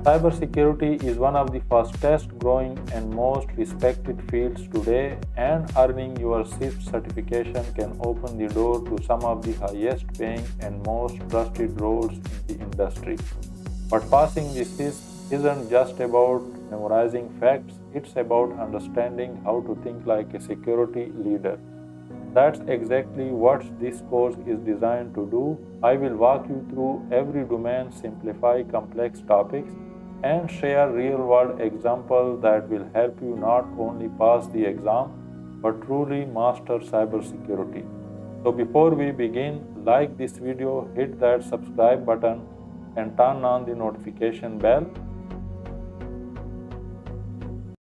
Cybersecurity is one of the fastest growing and most respected fields today, and earning your CISSP certification can open the door to some of the highest paying and most trusted roles in the industry. But passing the CISSP isn't just about memorizing facts, it's about understanding how to think like a security leader. That's exactly what this course is designed to do. I will walk you through every domain, simplify complex topics, and share real-world examples that will help you not only pass the exam but truly master cybersecurity. So before we begin, like this video, hit that subscribe button and turn on the notification bell.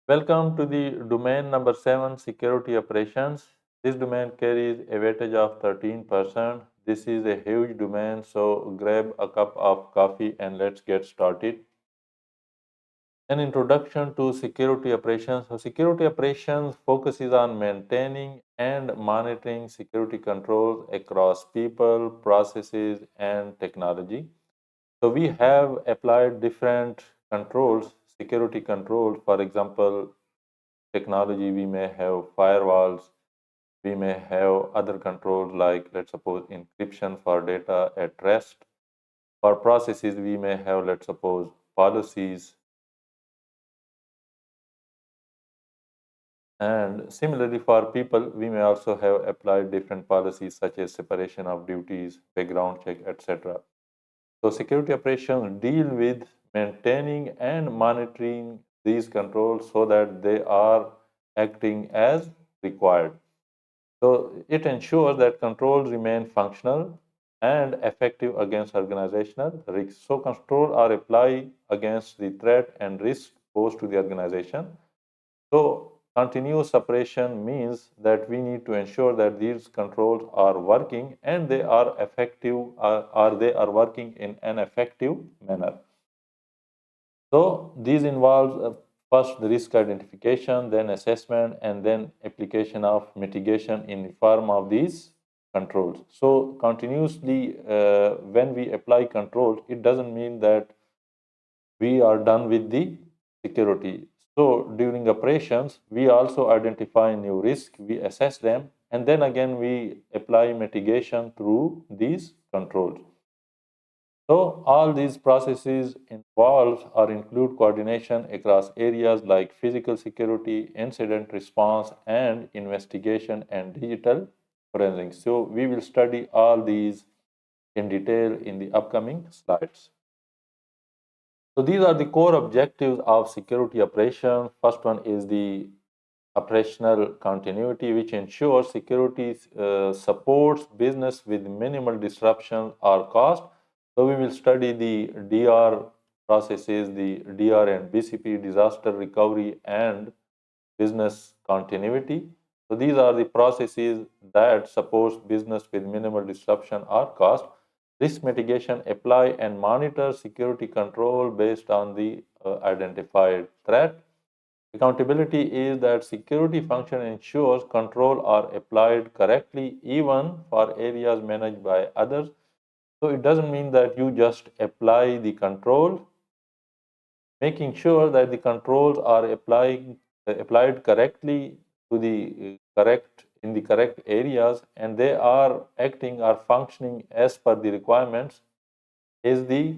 Welcome to the domain number 7, security operations. This domain carries a weightage of 13%. This is a huge domain, so grab a cup of coffee and let's get started. An introduction to security operations. So security operations focuses on maintaining and monitoring security controls across people, processes, and technology. So we have applied different controls, security controls. For example, technology, we may have firewalls, we may have other controls like, let's suppose, encryption for data at rest. For processes, we may have, let's suppose, policies. And similarly, for people, we may also have applied different policies such as separation of duties, background check, etc. So security operations deal with maintaining and monitoring these controls so that they are acting as required. So it ensures that controls remain functional and effective against organizational risks. So controls are applied against the threat and risk posed to the organization. So continuous operation means that we need to ensure that these controls are working and they are effective, or they are working in an effective manner. So these involves first the risk identification, then assessment, and then application of mitigation in the form of these controls. So continuously, when we apply controls, it doesn't mean that we are done with the security. So during operations, we also identify new risks, we assess them, and then again we apply mitigation through these controls. So all these processes involve or include coordination across areas like physical security, incident response, and investigation and digital forensics. So we will study all these in detail in the upcoming slides. So these are the core objectives of security operations. First one is the operational continuity, which ensures security supports business with minimal disruption or cost. So we will study the DR processes, the DR and BCP, disaster recovery and business continuity. So these are the processes that supports business with minimal disruption or cost. Risk mitigation, apply and monitor security control based on the identified threat. Accountability is that security function ensures control are applied correctly even for areas managed by others. So it doesn't mean that you just apply the control, making sure that the controls are applied correctly to the correct areas and they are acting or functioning as per the requirements is the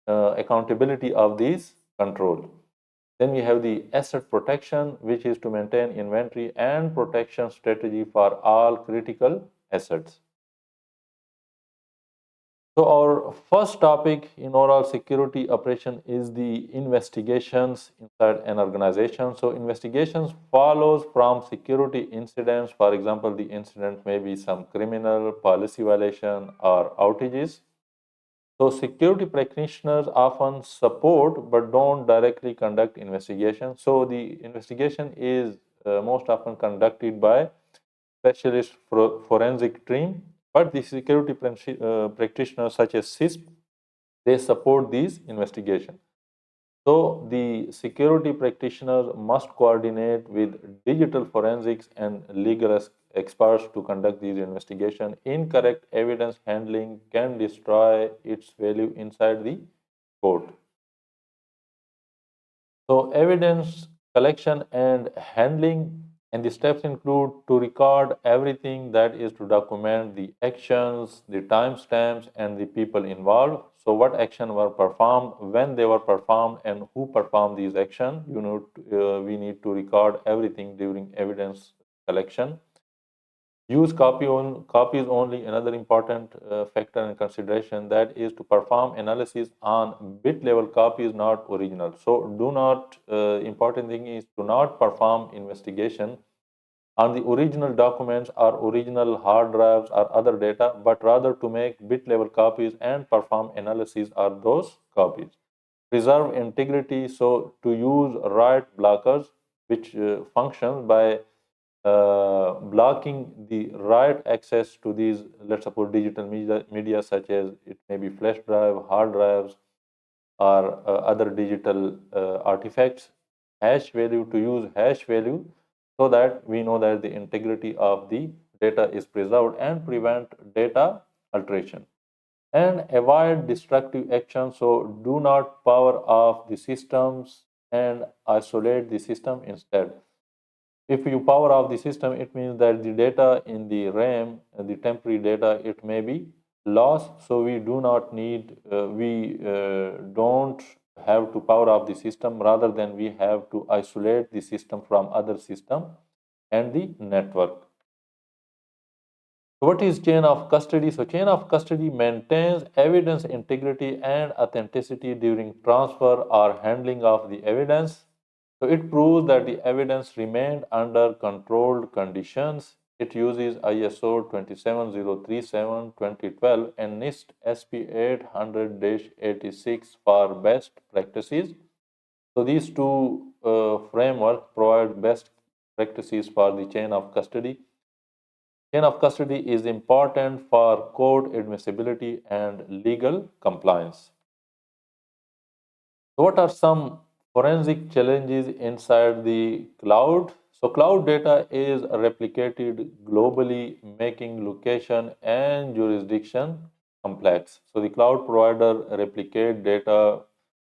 accountability of these control. Then we have the asset protection, which is to maintain inventory and protection strategy for all critical assets. So our first topic in overall security operation is the investigations inside an organization. So investigations follows from security incidents. For example, the incident may be some criminal policy violation or outages. So security practitioners often support but don't directly conduct investigation. So the investigation is most often conducted by specialist forensic team, but the security practitioners such as CISSP, they support these investigations. So the security practitioners must coordinate with digital forensics and legal experts to conduct these investigations. Incorrect evidence handling can destroy its value inside the court. So evidence collection and handling, and the steps include to record everything, that is to document the actions, the timestamps, and the people involved. So what action were performed, when they were performed, and who performed these actions. We need to record everything during evidence collection. Use copies only. Another important factor and consideration, that is to perform analysis on bit level copies, not original. So do not, important thing is to not perform investigation on the original documents or original hard drives or other data, but rather to make bit level copies and perform analysis on those copies. Preserve integrity, so to use write blockers, which functions by blocking the right access to these, let's suppose, digital media, such as it may be flash drive, hard drives, or other digital artifacts. Hash value, to use hash value, so that we know that the integrity of the data is preserved and prevent data alteration. And avoid destructive action, so do not power off the systems and isolate the system instead. If you power off the system, it means that the data in the RAM, the temporary data, it may be lost. So we do not need, we don't have to power off the system. Rather than we have to isolate the system from other system and the network. So what is chain of custody? So chain of custody maintains evidence integrity and authenticity during transfer or handling of the evidence. So it proves that the evidence remained under controlled conditions. It uses ISO 27037:2012 and NIST SP 800-86 for best practices. So these two frameworks provide best practices for the chain of custody. Chain of custody is important for court admissibility and legal compliance. So what are some forensic challenges inside the cloud? So cloud data is replicated globally, making location and jurisdiction complex. So the cloud provider replicate data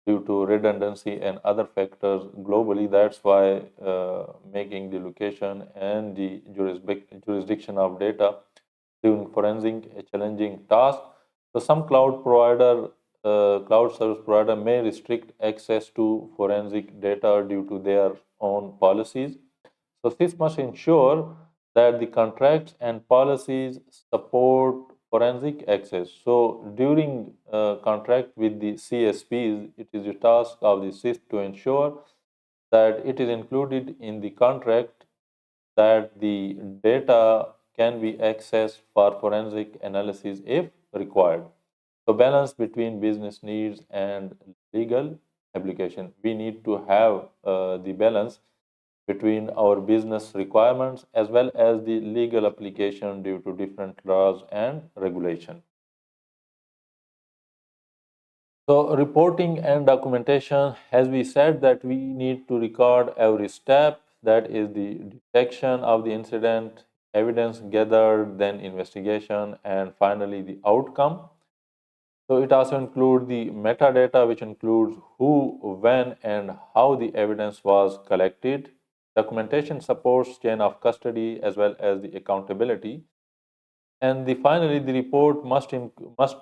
due to redundancy and other factors globally. That's why making the location and the jurisdiction of data during forensic a challenging task. So some cloud service provider may restrict access to forensic data due to their own policies. So this must ensure that the contracts and policies support forensic access. So during contract with the CSPs, it is the task of the CISSP to ensure that it is included in the contract that the data can be accessed for forensic analysis if required. So balance between business needs and legal application. We need to have the balance between our business requirements as well as the legal application due to different laws and regulation. So reporting and documentation, as we said, that we need to record every step, that is the detection of the incident, evidence gathered, then investigation, and finally the outcome. So it also includes the metadata, which includes who, when, and how the evidence was collected. Documentation supports chain of custody as well as the accountability. And finally, the report must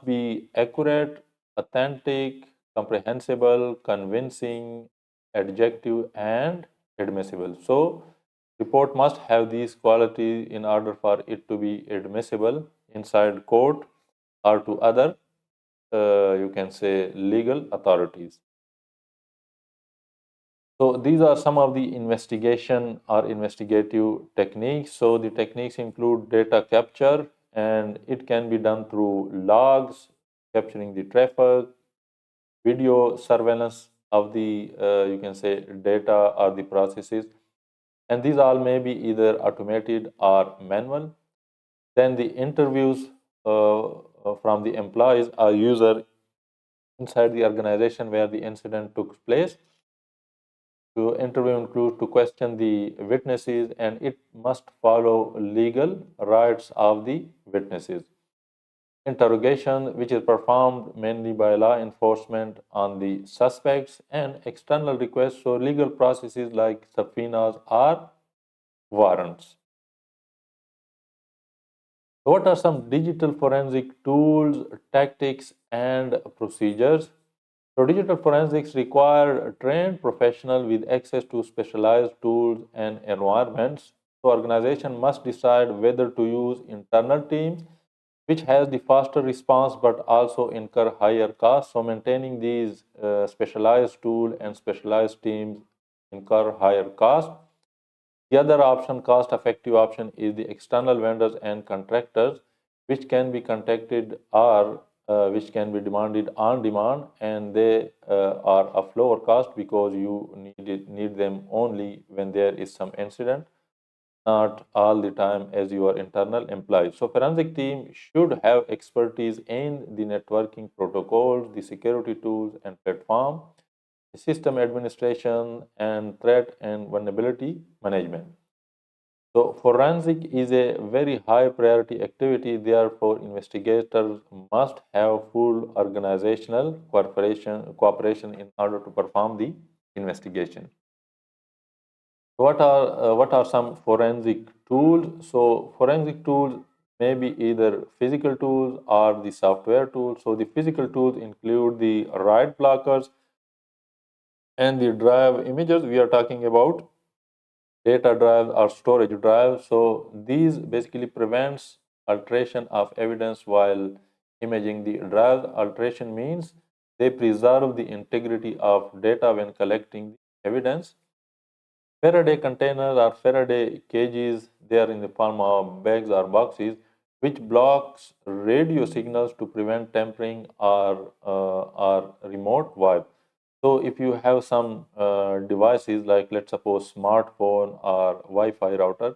be accurate, authentic, comprehensible, convincing, adjective, and admissible. So, report must have these qualities in order for it to be admissible inside court or to other, you can say, legal authorities. So these are some of the investigation or investigative techniques. So the techniques include data capture, and it can be done through logs, capturing the traffic, video surveillance of the, you can say, data or the processes. And these all may be either automated or manual. Then the interviews from the employees or user inside the organization where the incident took place. To interview includes to question the witnesses, and it must follow legal rights of the witnesses. interrogation, which is performed mainly by law enforcement on the suspects, and external requests, so legal processes like subpoenas or warrants. What are some digital forensic tools, tactics, and procedures? So, digital forensics require trained professionals with access to specialized tools and environments. So, organization must decide whether to use internal teams, which has the faster response but also incur higher costs. So, maintaining these specialized tool and specialized teams incur higher costs. The other option, cost effective option, is the external vendors and contractors, which can be contacted or which can be demanded on demand, and they are of lower cost because you need them only when there is some incident, not all the time as your internal employees. So forensic team should have expertise in the networking protocols, the security tools and platform, the system administration, and threat and vulnerability management. So forensic is a very high priority activity, therefore investigators must have full organizational cooperation in order to perform the investigation. What are some forensic tools? So forensic tools may be either physical tools or the software tools. So the physical tools include the write blockers and the drive images. We are talking about data drive or storage drive. So these basically prevents alteration of evidence while imaging. The drive alteration means they preserve the integrity of data when collecting evidence. Faraday containers or Faraday cages, they are in the form of bags or boxes, which blocks radio signals to prevent tampering or remote wipe. So if you have some devices like, let's suppose, smartphone or Wi-Fi router,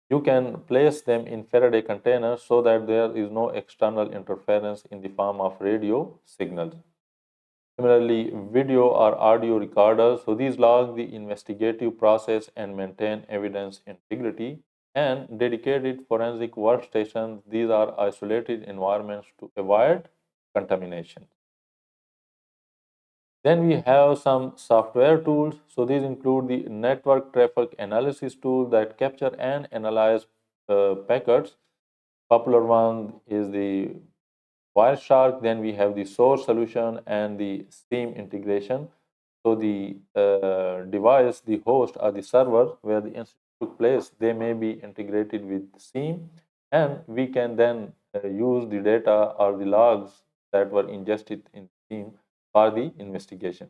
you can place them in Faraday containers so that there is no external interference in the form of radio signals. Similarly, video or audio recorders, so these log the investigative process and maintain evidence integrity. And dedicated forensic workstations, these are isolated environments to avoid contamination. Then we have some software tools. So these include the network traffic analysis tool that capture and analyze packets. Popular one is the Wireshark. Then we have the source solution and the SIEM integration. So the device, the host or the server where the incident took place, they may be integrated with SIEM, and we can then use the data or the logs that were ingested in SIEM for the investigation.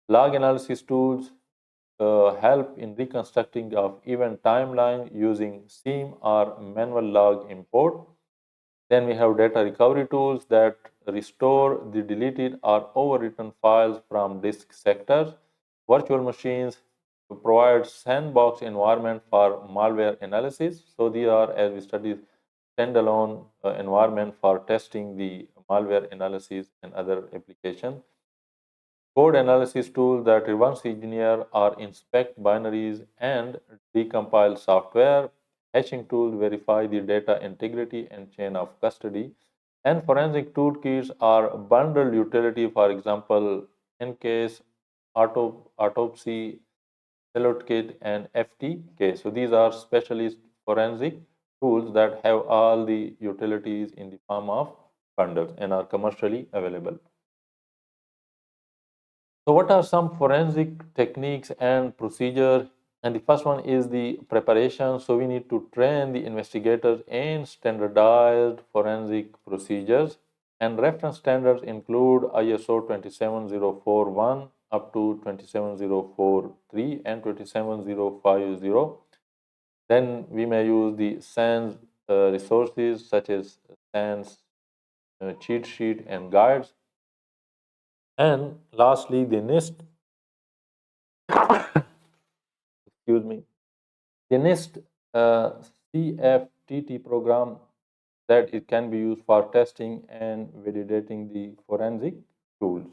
Log analysis tools help in reconstructing of event timeline using SIEM or manual log import. Then we have data recovery tools that restore the deleted or overwritten files from disk sectors. Virtual machines provide sandbox environment for malware analysis. So these are, as we studied, standalone environment for testing the malware analysis and other applications. Code analysis tools that reverse engineer or inspect binaries and decompile software. Hashing tools verify the data integrity and chain of custody. And forensic toolkits are bundled utility, for example, EnCase, Autopsy, Celot Kit, and FTK. So these are specialist forensic tools that have all the utilities in the form of bundles and are commercially available. So what are some forensic techniques and procedure? And the first one is the preparation. So we need to train the investigators in standardized forensic procedures. And reference standards include ISO 27041 up to 27043 and 27050. Then we may use the SANS resources such as SANS cheat sheet and guides. And lastly, the NIST, excuse me, the NIST CFTT program, that it can be used for testing and validating the forensic tools.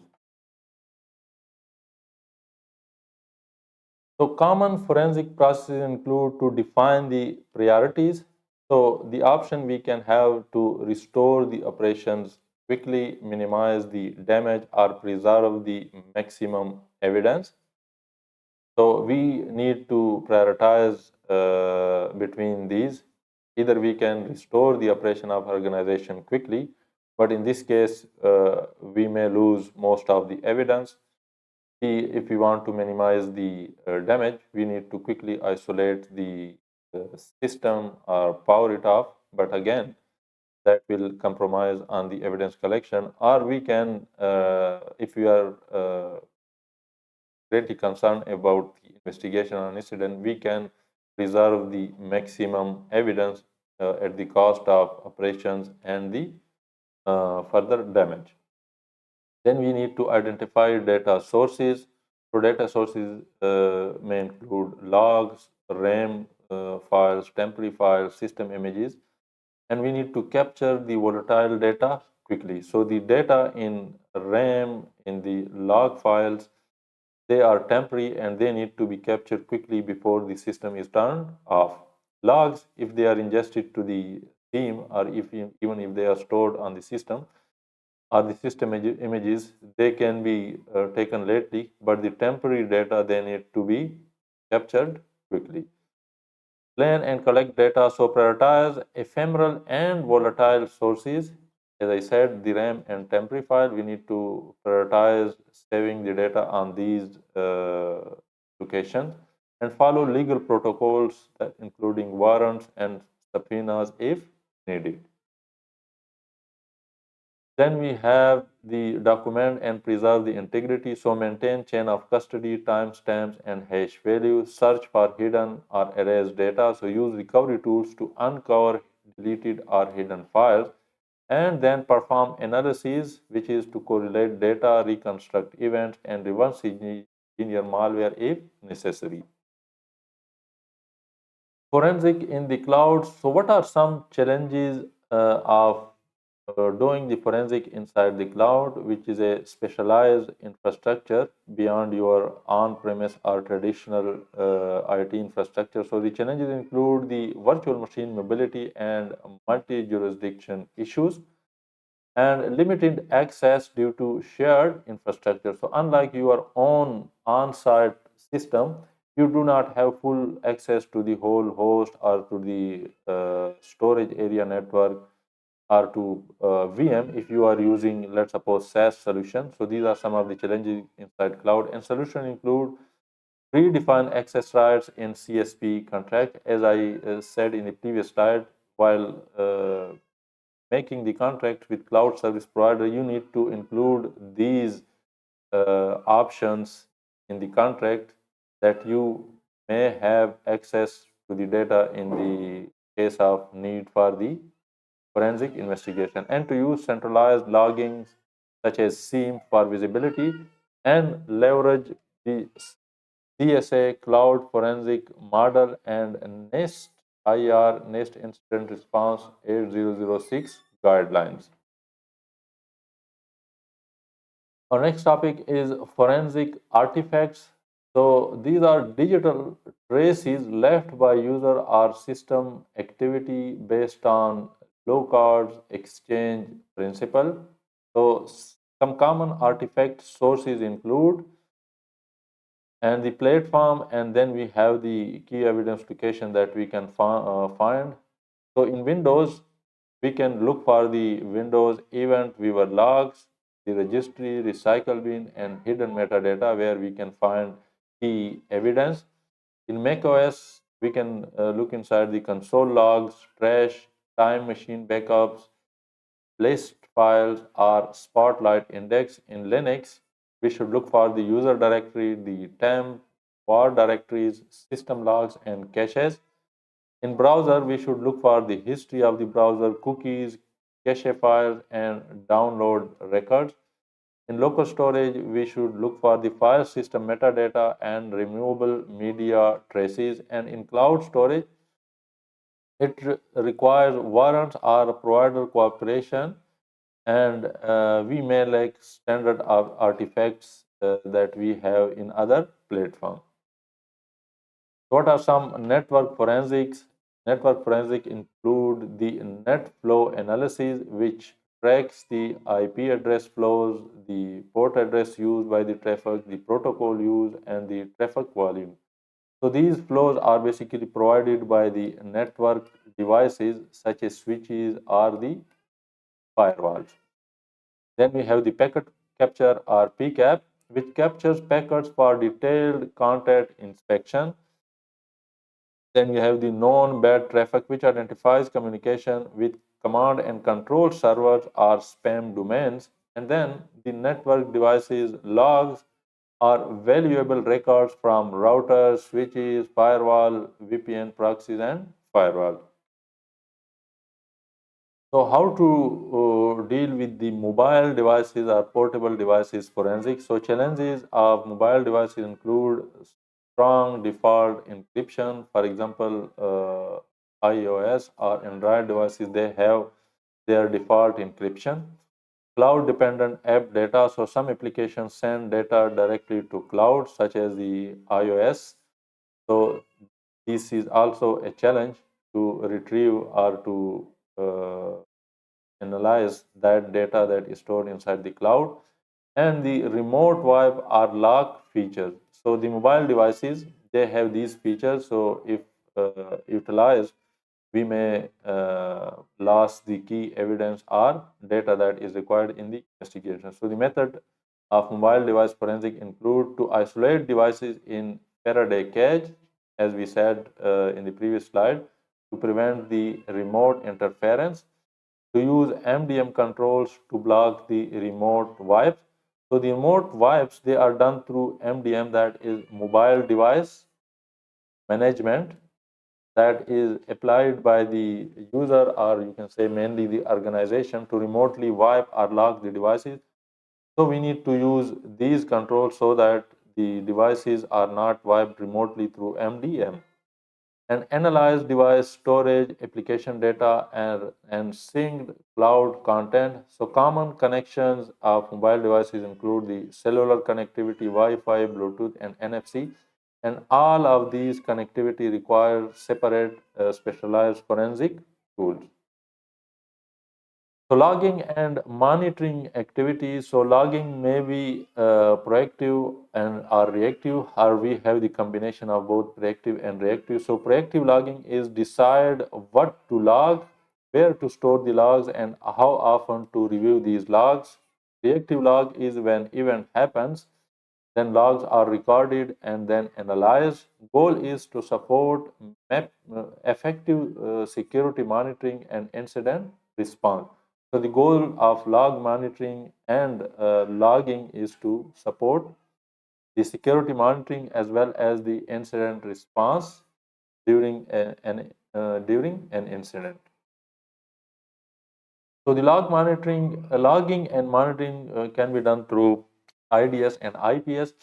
So common forensic processes include to define the priorities. So the option we can have to restore the operations quickly, minimize the damage, or preserve the maximum evidence. So we need to prioritize between these. Either we can restore the operation of organization quickly, but in this case, we may lose most of the evidence. If we want to minimize the damage, we need to quickly isolate the system or power it off. But again, that will compromise on the evidence collection. Or we can, if we are greatly concerned about the investigation on incident, we can preserve the maximum evidence at the cost of operations and the further damage. Then we need to identify data sources. So data sources may include logs, RAM files, temporary files, system images, and we need to capture the volatile data quickly. So the data in RAM, in the log files, they are temporary and they need to be captured quickly before the system is turned off. Logs, if they are ingested to the team or even if they are stored on the system, or the system images, they can be taken lately, but the temporary data, they need to be captured quickly. Plan and collect data, so prioritize ephemeral and volatile sources. As I said, the RAM and temporary file, we need to prioritize saving the data on these locations and follow legal protocols, including warrants and subpoenas if needed. Then we have the document and preserve the integrity. So maintain chain of custody, timestamps, and hash values. Search for hidden or erased data. So use recovery tools to uncover deleted or hidden files. And then perform analysis, which is to correlate data, reconstruct events, and reverse engineer malware if necessary. Forensic in the cloud. So what are some challenges of doing the forensic inside the cloud, which is a specialized infrastructure beyond your on-premise or traditional IT infrastructure? So the challenges include the virtual machine mobility and multi-jurisdiction issues and limited access due to shared infrastructure. So unlike your own on-site system, you do not have full access to the whole host or to the storage area network or to VM if you are using, let's suppose, SaaS solution. So these are some of the challenges inside cloud. And solution include predefined access rights in CSP contract. As I said in the previous slide, while making the contract with cloud service provider, you need to include these options in the contract that you may have access to the data in the case of need for the forensic investigation, and to use centralized logging such as SIEM for visibility and leverage the CSA cloud forensic model and NIST IR NIST Incident Response 8006 guidelines. Our next topic is forensic artifacts. So these are digital traces left by user or system activity based on low cards exchange principle. So some common artifact sources include and the platform, and then we have the key evidence location that we can find. So in Windows, we can look for the Windows event viewer logs, the registry, recycle bin, and hidden metadata where we can find key evidence. In macOS, we can look inside the console logs, trash, time machine backups, list files, or spotlight index. In Linux, we should look for the user directory, the temp, var directories, system logs, and caches. In browser, we should look for the history of the browser, cookies, cache files, and download records. In local storage, we should look for the file system metadata and removable media traces. And in cloud storage, it requires warrants or provider cooperation, and we may like standard artifacts that we have in other platforms. What are some network forensics? Network forensic include the net flow analysis, which tracks the IP address flows, the port address used by the traffic, the protocol used, and the traffic volume. So these flows are basically provided by the network devices such as switches or the firewalls. Then we have the packet capture or PCAP, which captures packets for detailed content inspection. Then we have the known bad traffic, which identifies communication with command and control servers or spam domains. And then the network devices logs are valuable records from routers, switches, firewall, VPN proxies, and firewall. So, how to deal with the mobile devices or portable devices forensics? So, challenges of mobile devices include strong default encryption. For example, iOS or Android devices, they have their default encryption. Cloud dependent app data. So, some applications send data directly to cloud, such as the iOS. So, this is also a challenge to retrieve or to analyze that data that is stored inside the cloud. And the remote wipe or lock features. So the mobile devices, they have these features. So if utilized, we may lose the key evidence or data that is required in the investigation. So the method of mobile device forensic include to isolate devices in Faraday cage, as we said in the previous slide, to prevent the remote interference, to use MDM controls to block the remote wipes. So the remote wipes, they are done through MDM, that is mobile device management, that is applied by the user, or you can say mainly the organization, to remotely wipe or lock the devices. So we need to use these controls so that the devices are not wiped remotely through MDM. And analyze device storage, application data, and synced cloud content. So common connections of mobile devices include the cellular connectivity, Wi-Fi, Bluetooth, and NFC. And all of these connectivity require separate specialized forensic tools. So logging and monitoring activities. So logging may be proactive and or reactive, or we have the combination of both proactive and reactive. So proactive logging is decide what to log, where to store the logs, and how often to review these logs. Reactive log is when event happens, then logs are recorded and then analyzed. Goal is to support effective security monitoring and incident response. So the goal of log monitoring and logging is to support the security monitoring as well as the incident response during during an incident. So the logging and monitoring can be done through IDS and IPS.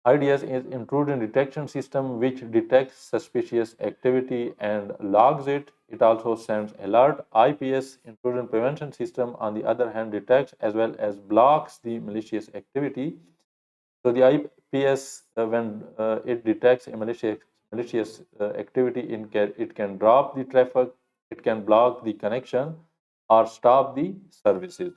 IDS is intrusion detection system, which detects suspicious activity and logs it. It also sends alert. IPS, intrusion prevention system, on the other hand, detects as well as blocks the malicious activity. So the IPS, when it detects a malicious activity, it can drop the traffic, it can block the connection, or stop the services.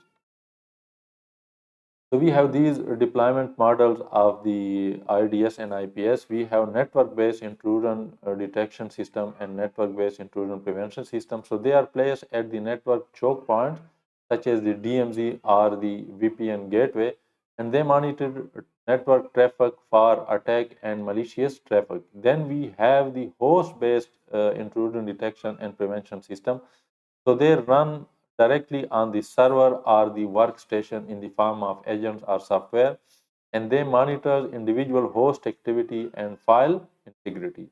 So we have these deployment models of the IDS and IPS. We have network-based intrusion detection system and network-based intrusion prevention system. So they are placed at the network choke points, such as the DMZ or the VPN gateway, and they monitor network traffic for attack and malicious traffic. Then we have the host-based intrusion detection and prevention system. So they run directly on the server or the workstation in the form of agents or software, and they monitor individual host activity and file integrity.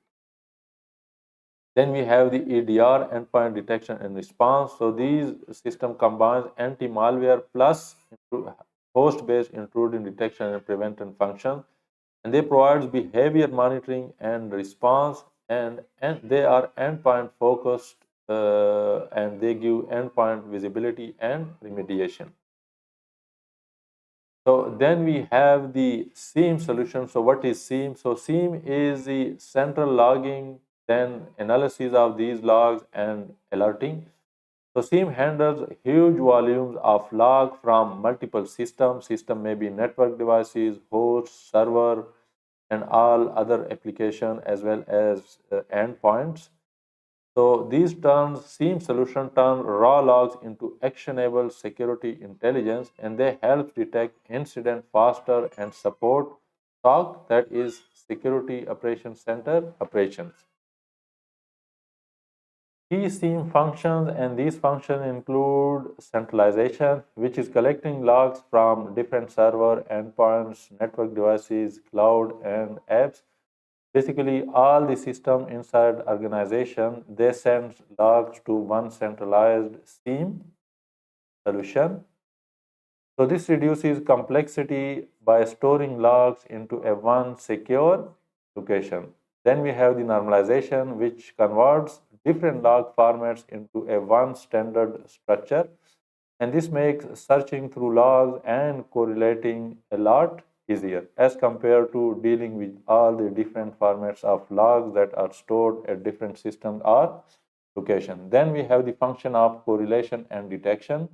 Then we have the EDR, endpoint detection and response. So these system combines anti-malware plus host-based intrusion detection and prevention function, and they provide behavior monitoring and response, and they are endpoint focused, and they give endpoint visibility and remediation. So then we have the SIEM solution. So what is SIEM? So SIEM is the central logging then analysis of these logs and alerting. So SIEM handles huge volumes of log from multiple systems. System may be network devices, hosts, server, and all other application as well as endpoints. So these turns SIEM solution turn raw logs into actionable security intelligence, and they help detect incident faster and support SOC, that is Security Operations Center operations. Key SIEM functions, and these functions include centralization, which is collecting logs from different server, endpoints, network devices, cloud, and apps. Basically, all the system inside organization, they send logs to one centralized SIEM solution. So this reduces complexity by storing logs into a one secure location. Then we have the normalization, which converts different log formats into a one standard structure. And this makes searching through logs and correlating a lot easier as compared to dealing with all the different formats of logs that are stored at different systems or location. Then we have the function of correlation and detection,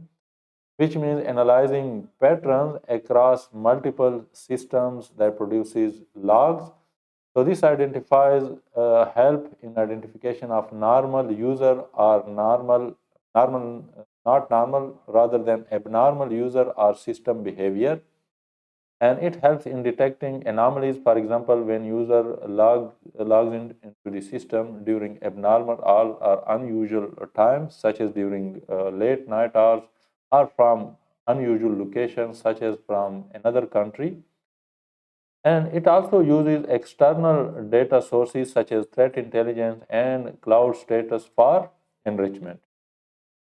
which means analyzing patterns across multiple systems that produces logs. So this identifies help in identification of normal user or not normal rather than abnormal user or system behavior, and it helps in detecting anomalies. For example, when user logs into the system during abnormal or unusual times, such as during late night hours, or from unusual locations, such as from another country. And it also uses external data sources such as threat intelligence and cloud status for enrichment.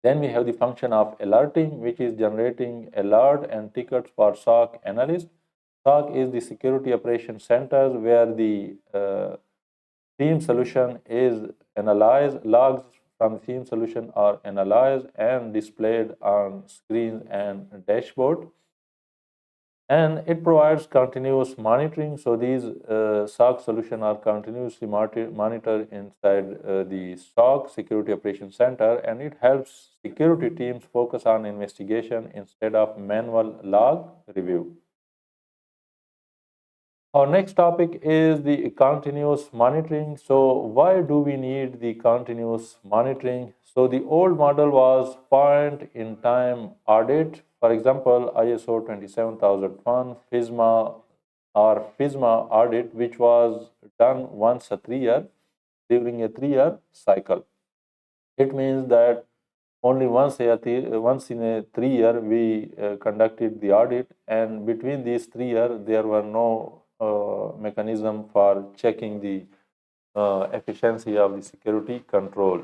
Then we have the function of alerting, which is generating alert and tickets for SOC analysts. SOC is the security operation centers where the theme solution is analyzed. Logs from theme solution are analyzed and displayed on screens and dashboard. And it provides continuous monitoring. So these SOC solutions are continuously monitored inside the SOC Security Operations Center, and it helps security teams focus on investigation instead of manual log review. Our next topic is the continuous monitoring. So why do we need the continuous monitoring? So the old model was point in time audit. For example, ISO 27001, FISMA or FISMA audit, which was done once a 3 year during a 3 year cycle. It means that only once in a 3 year we conducted the audit, and between these 3 years there were no mechanism for checking the efficiency of the security control.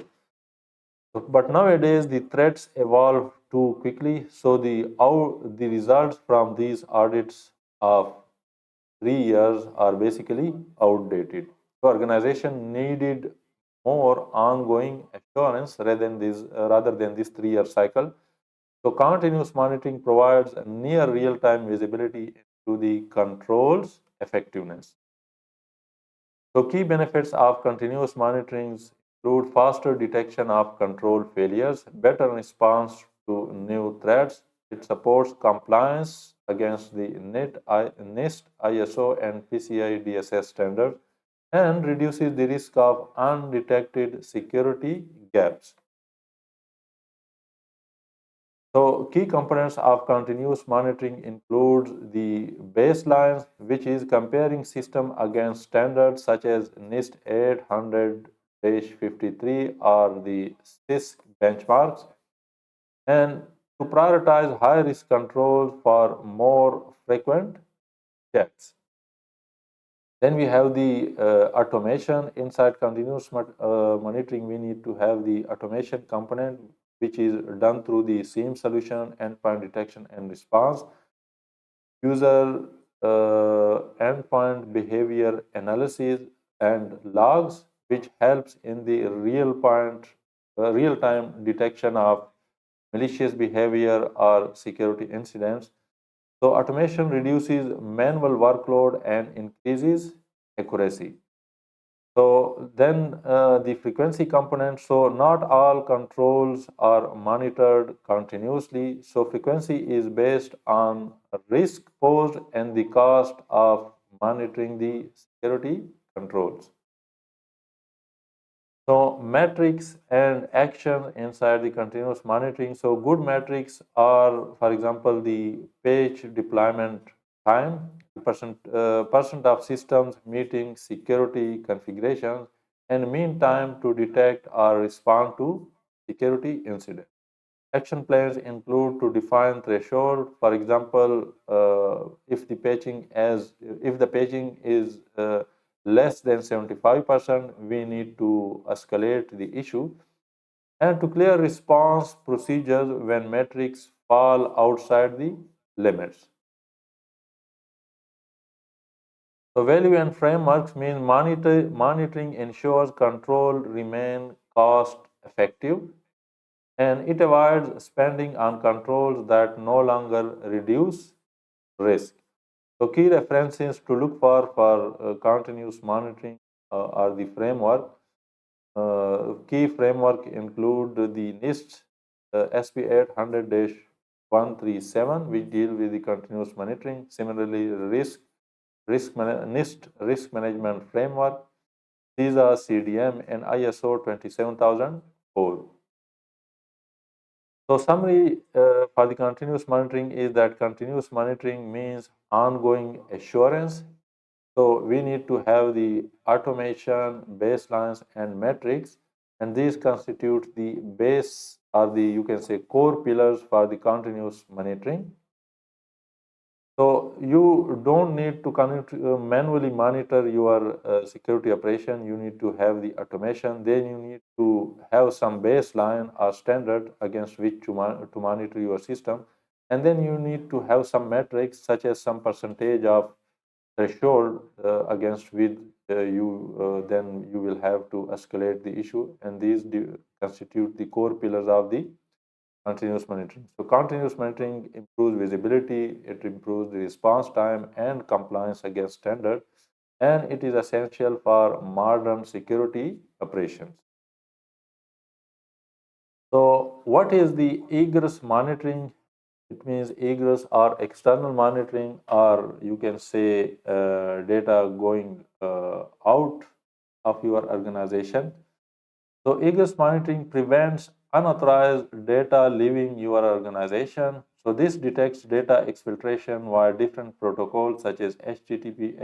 But nowadays the threats evolve too quickly, so the results from these audits of 3 years are basically outdated. So organization needed more ongoing assurance rather than this 3 year cycle. So continuous monitoring provides a near real-time visibility into the control's effectiveness. So key benefits of continuous monitoring include faster detection of control failures, better response to new threats. It supports compliance against the NIST, ISO, and PCI DSS standards, and reduces the risk of undetected security gaps. So key components of continuous monitoring include the baselines, which is comparing system against standards such as NIST 800-53 or the CISSP benchmarks, and to prioritize high-risk controls for more frequent checks. Then we have the automation. Inside continuous monitoring, we need to have the automation component, which is done through the SIEM solution, endpoint detection and response, user endpoint behavior analysis, and logs, which helps in the real-time detection of malicious behavior or security incidents. So automation reduces manual workload and increases accuracy. So then the frequency component, so not all controls are monitored continuously. So frequency is based on risk posed and the cost of monitoring the security controls. So metrics and action inside the continuous monitoring. So good metrics are, for example, the page deployment time, percent of systems meeting security configurations, and mean time to detect or respond to security incidents. Action plans include to define threshold. For example, if the paging is less than 75%, we need to escalate the issue and to clear response procedures when metrics fall outside the limits. So value and frameworks mean monitoring ensures control remain cost effective and it avoids spending on controls that no longer reduce risk. So key references to look for continuous monitoring are the framework. Key framework include the NIST SP 800-137, which deal with the continuous monitoring. Similarly, NIST risk management framework, CISA CDM, and ISO 27004. So summary for the continuous monitoring is that continuous monitoring means ongoing assurance. So we need to have the automation, baselines, and metrics, and these constitute the base or the you can say core pillars for the continuous monitoring. So you don't need to manually monitor your security operation. You need to have the automation. Then you need to have some baseline or standard against which to monitor your system. And then you need to have some metrics such as some percentage of threshold against which then you will have to escalate the issue. And these constitute the core pillars of the continuous monitoring. So continuous monitoring improves visibility, it improves the response time and compliance against standard, and it is essential for modern security operations. So what is the egress monitoring? It means egress or external monitoring, or you can say data going out of your organization. So egress monitoring prevents unauthorized data leaving your organization. So this detects data exfiltration via different protocols such as HTTP,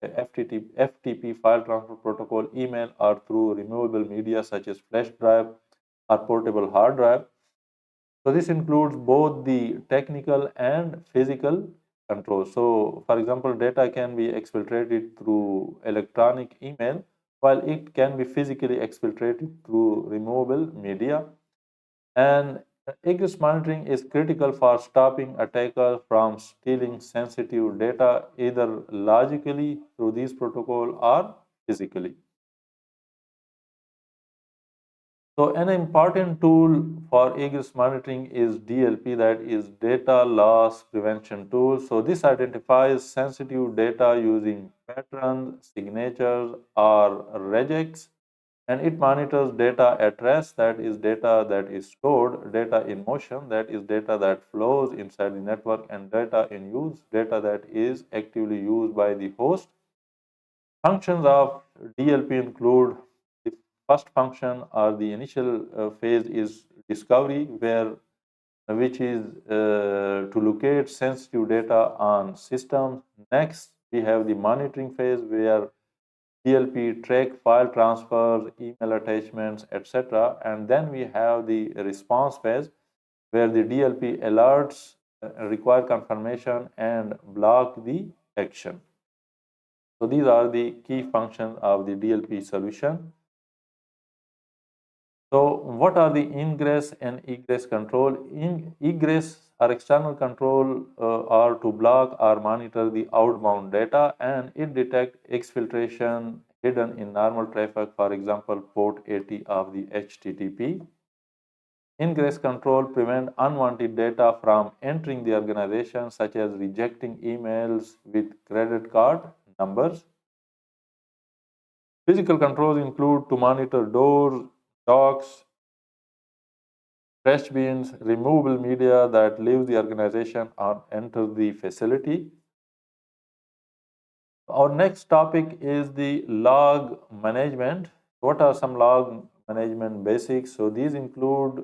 FTP, file transfer protocol, email, or through removable media such as flash drive or portable hard drive. So this includes both the technical and physical control. So for example, data can be exfiltrated through electronic email, while it can be physically exfiltrated through removable media. And egress monitoring is critical for stopping attackers from stealing sensitive data either logically through these protocol or physically. So an important tool for egress monitoring is DLP, that is data loss prevention tool. So this identifies sensitive data using patterns, signatures, or regex, and it monitors data at rest, that is data that is stored, data in motion, that is data that flows inside the network, and data in use, data that is actively used by the host. Functions of DLP include the first function or the initial phase is discovery, which is to locate sensitive data on systems. Next, we have the monitoring phase where DLP track file transfers, email attachments, etc. And then we have the response phase where the DLP alerts require confirmation and block the action. So these are the key functions of the DLP solution. So what are the ingress and egress control? Egress or external control are to block or monitor the outbound data, and it detects exfiltration hidden in normal traffic, for example, port 80 of the HTTP. Ingress control prevent unwanted data from entering the organization, such as rejecting emails with credit card numbers. Physical controls include to monitor doors, docks, trash bins, removable media that leave the organization or enter the facility. Our next topic is the log management. What are some log management basics? So these include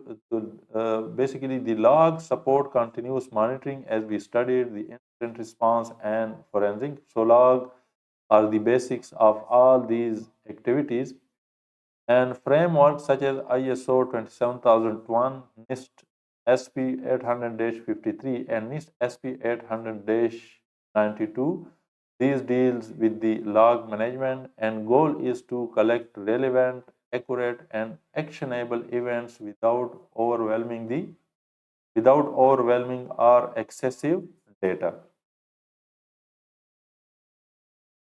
basically the log support continuous monitoring as we studied the incident response and forensic. So log are the basics of all these activities, and frameworks such as ISO 27001, NIST SP 800-53 and NIST SP 800-92. These deals with the log management, and goal is to collect relevant, accurate and actionable events without overwhelming or excessive data.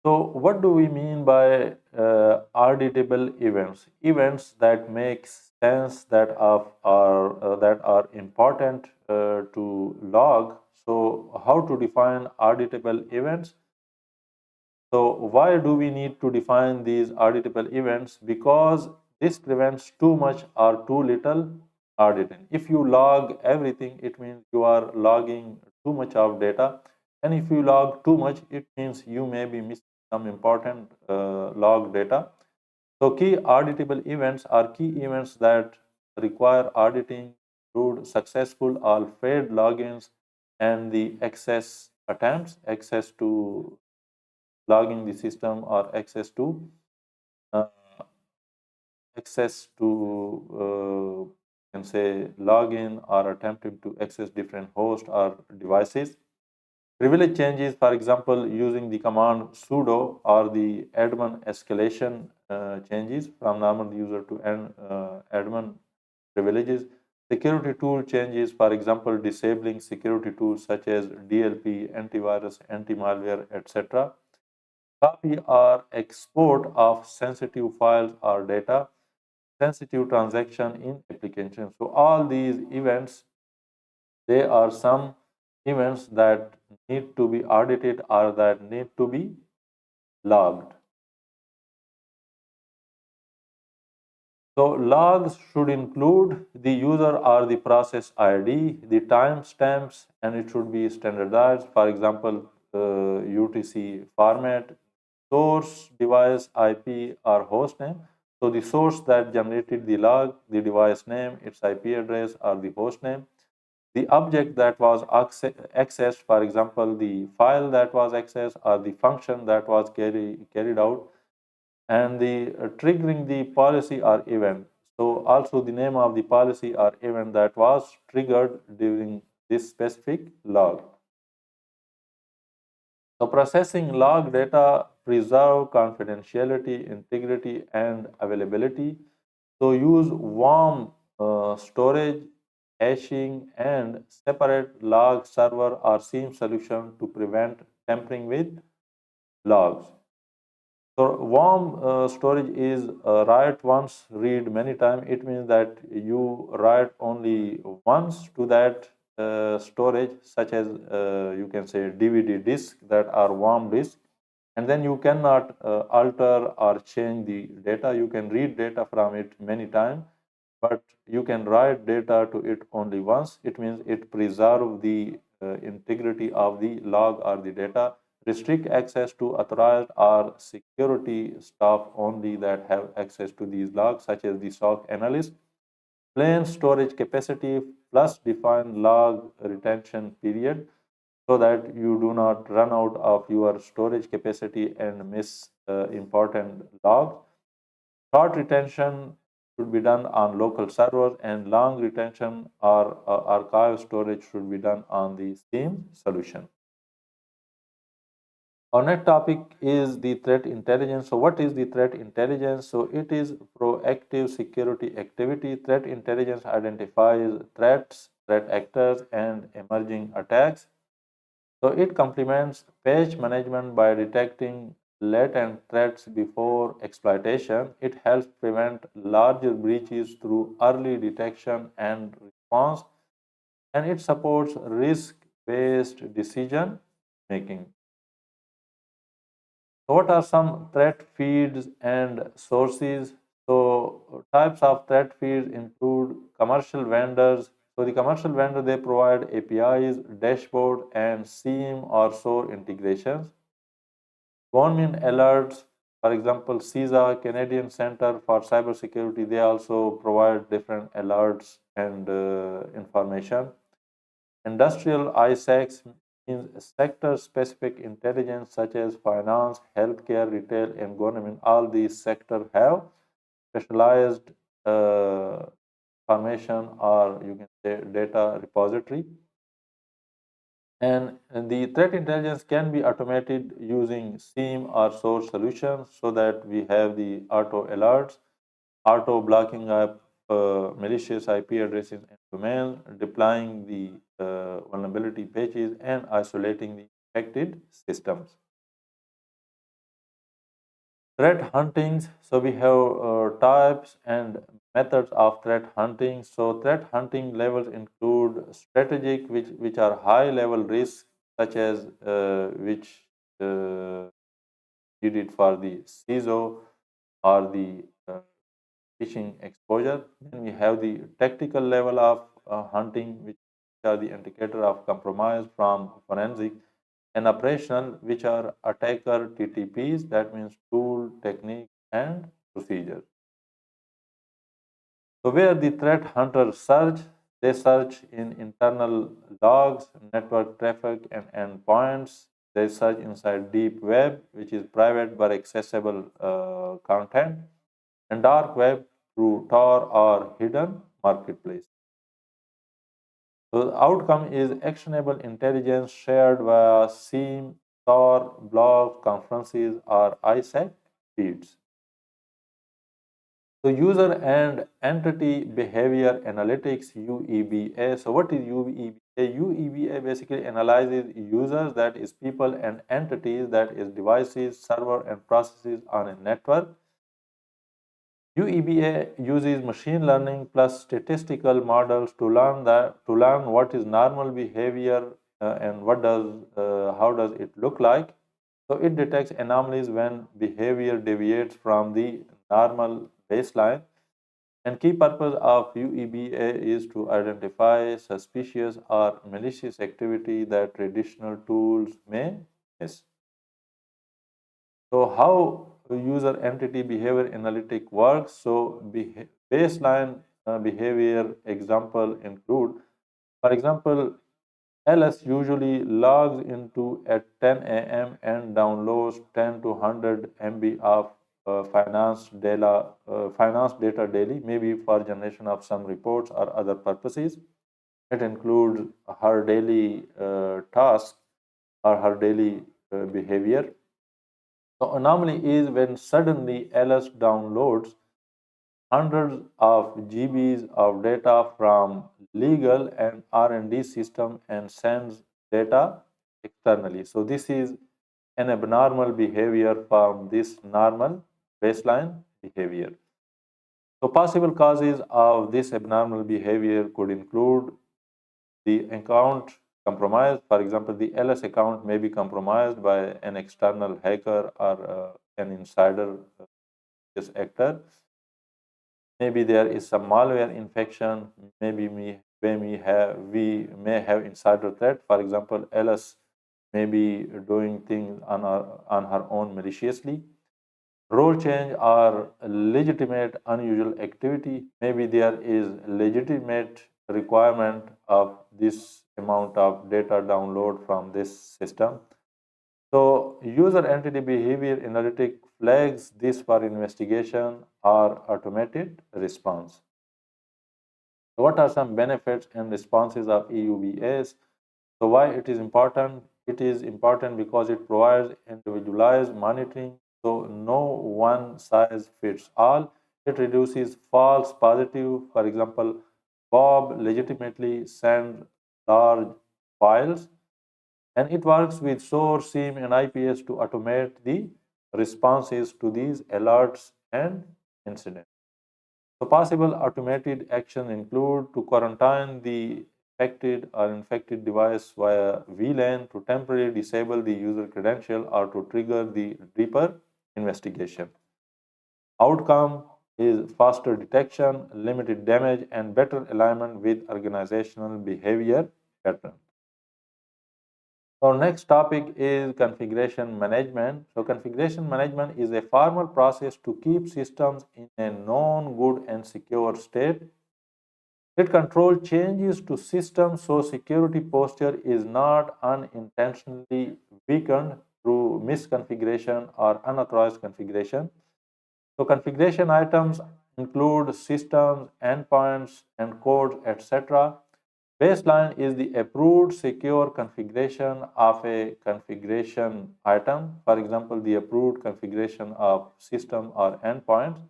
So, what do we mean by auditable events? Events that make sense, that are important to log. So, how to define auditable events? So, why do we need to define these auditable events? Because this prevents too much or too little auditing. If you log everything, it means you are logging too much of data. And if you log too much, it means you may be missing some important log data. So, key auditable events are key events that require auditing, include successful or failed logins and the access attempts, access to logging the system or uh, access to can say login or attempting to access different hosts or devices. Privilege changes, for example, using the command sudo or the admin escalation changes from normal user to admin privileges. Security tool changes, for example, disabling security tools such as DLP, antivirus, anti-malware, etc. Copy or export of sensitive files or data, sensitive transaction in application. So all these events, they are some events that need to be audited or that need to be logged. So logs should include the user or the process ID, the timestamps, and it should be standardized. For example, UTC format, source, device, IP, or host name. So the source that generated the log, the device name, its IP address, or the host name. The object that was accessed, for example, the file that was accessed, or the function that was carried out, and the triggering the policy or event. So also the name of the policy or event that was triggered during this specific log. So processing log data preserve confidentiality, integrity, and availability. So use warm storage, hashing, and separate log server or SIEM solution to prevent tampering with logs. So warm storage is write once, read many times. It means that you write only once to that storage, such as you can say DVD disk that are warm disk, and then you cannot alter or change the data. You can read data from it many times, but you can write data to it only once. It means it preserve the integrity of the log or the data. Restrict access to authorized or security staff only that have access to these logs, such as the SOC analyst. Plain storage capacity plus define log retention period so that you do not run out of your storage capacity and miss important logs. Short retention should be done on local servers, and long retention or archive storage should be done on the SIEM solution. Our next topic is the threat intelligence. So, what is the threat intelligence? So, it is proactive security activity. Threat intelligence identifies threats, threat actors, and emerging attacks. So, it complements patch management by detecting latent threats before exploitation. It helps prevent larger breaches through early detection and response, and it supports risk based decision making. So what are some threat feeds and sources? So types of threat feeds include commercial vendors. So the commercial vendor, they provide APIs, dashboard, and SIEM or SOAR integrations. Government alerts, for example, CISA, Canadian Center for Cybersecurity, they also provide different alerts and information. Industrial ISACs means sector-specific intelligence such as finance, healthcare, retail, and government. All these sectors have specialized information, or you can say data repository. And the threat intelligence can be automated using SIEM or source solutions so that we have the auto alerts, auto blocking up malicious IP addresses and domains, deploying the vulnerability patches, and isolating the affected systems. Threat huntings. So we have types and methods of threat hunting. So threat hunting levels include strategic, which are high level risks, such as which you did for the CISO or the phishing exposure. Then we have the tactical level of hunting, which are the indicator of compromise from forensic, and operational, which are attacker TTPs, that means tool, technique, and procedure. So where the threat hunters search, they search in internal logs, network traffic, and endpoints. They search inside deep web, which is private but accessible content, and dark web through Tor or hidden marketplace. So the outcome is actionable intelligence shared via SIEM, Tor, blogs, conferences, or ISAC feeds. So user and entity behavior analytics, UEBA. So what is UEBA? UEBA basically analyzes users, that is people, and entities, that is devices, server, and processes on a network. UEBA uses machine learning plus statistical models to learn what is normal behavior and how does it look like. So it detects anomalies when behavior deviates from the normal baseline. And key purpose of UEBA is to identify suspicious or malicious activity that traditional tools may miss. So how user entity behavior analytic works? So baseline behavior example include, for example, LS usually logs into at 10 a.m. and downloads 10 to 100 MB of finance data daily, maybe for generation of some reports or other purposes. It includes her daily task or her daily behavior. The anomaly is when suddenly LS downloads hundreds of GBs of data from legal and R&D system and sends data externally. So this is an abnormal behavior from this normal baseline behavior. So possible causes of this abnormal behavior could include the account compromise. For example, the LS account may be compromised by an external hacker or an insider actor. Maybe there is some malware infection. Maybe we may have insider threat. For example, LS may be doing things on her own maliciously. Role change or legitimate unusual activity. Maybe there is legitimate requirement of this amount of data download from this system. So user entity behavior analytic flags this for investigation or automated response. So what are some benefits and responses of EUBS? So why it is important? It is important because it provides individualized monitoring. So no one size fits all. It reduces false positive. For example, Bob legitimately sends large files, and it works with source, SIEM, and IPS to automate the responses to these alerts and incidents. So possible automated action include to quarantine the infected device via VLAN to temporarily disable the user credential or to trigger the deeper investigation. Outcome is faster detection, limited damage, and better alignment with organizational behavior patterns. Our next topic is configuration management. So configuration management is a formal process to keep systems in a known, good, and secure state. It controls changes to systems so security posture is not unintentionally weakened through misconfiguration or unauthorized configuration. So configuration items include systems, endpoints, and codes, etc. Baseline is the approved secure configuration of a configuration item. For example, the approved configuration of system or endpoints.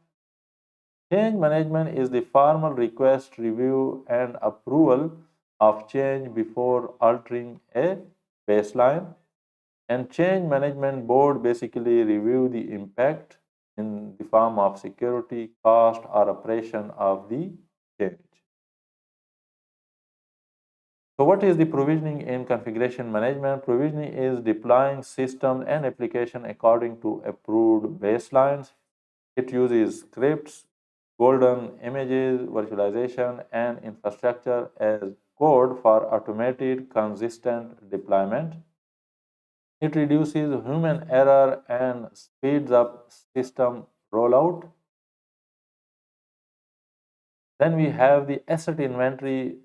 Change management is the formal request, review, and approval of change before altering a baseline. And change management board basically review the impact in the form of security, cost, or operation of the change. So what is the provisioning in configuration management? Provisioning is deploying systems and application according to approved baselines. It uses scripts, golden images, virtualization, and infrastructure as code for automated, consistent deployment. It reduces human error and speeds up system rollout. Then we have the asset inventory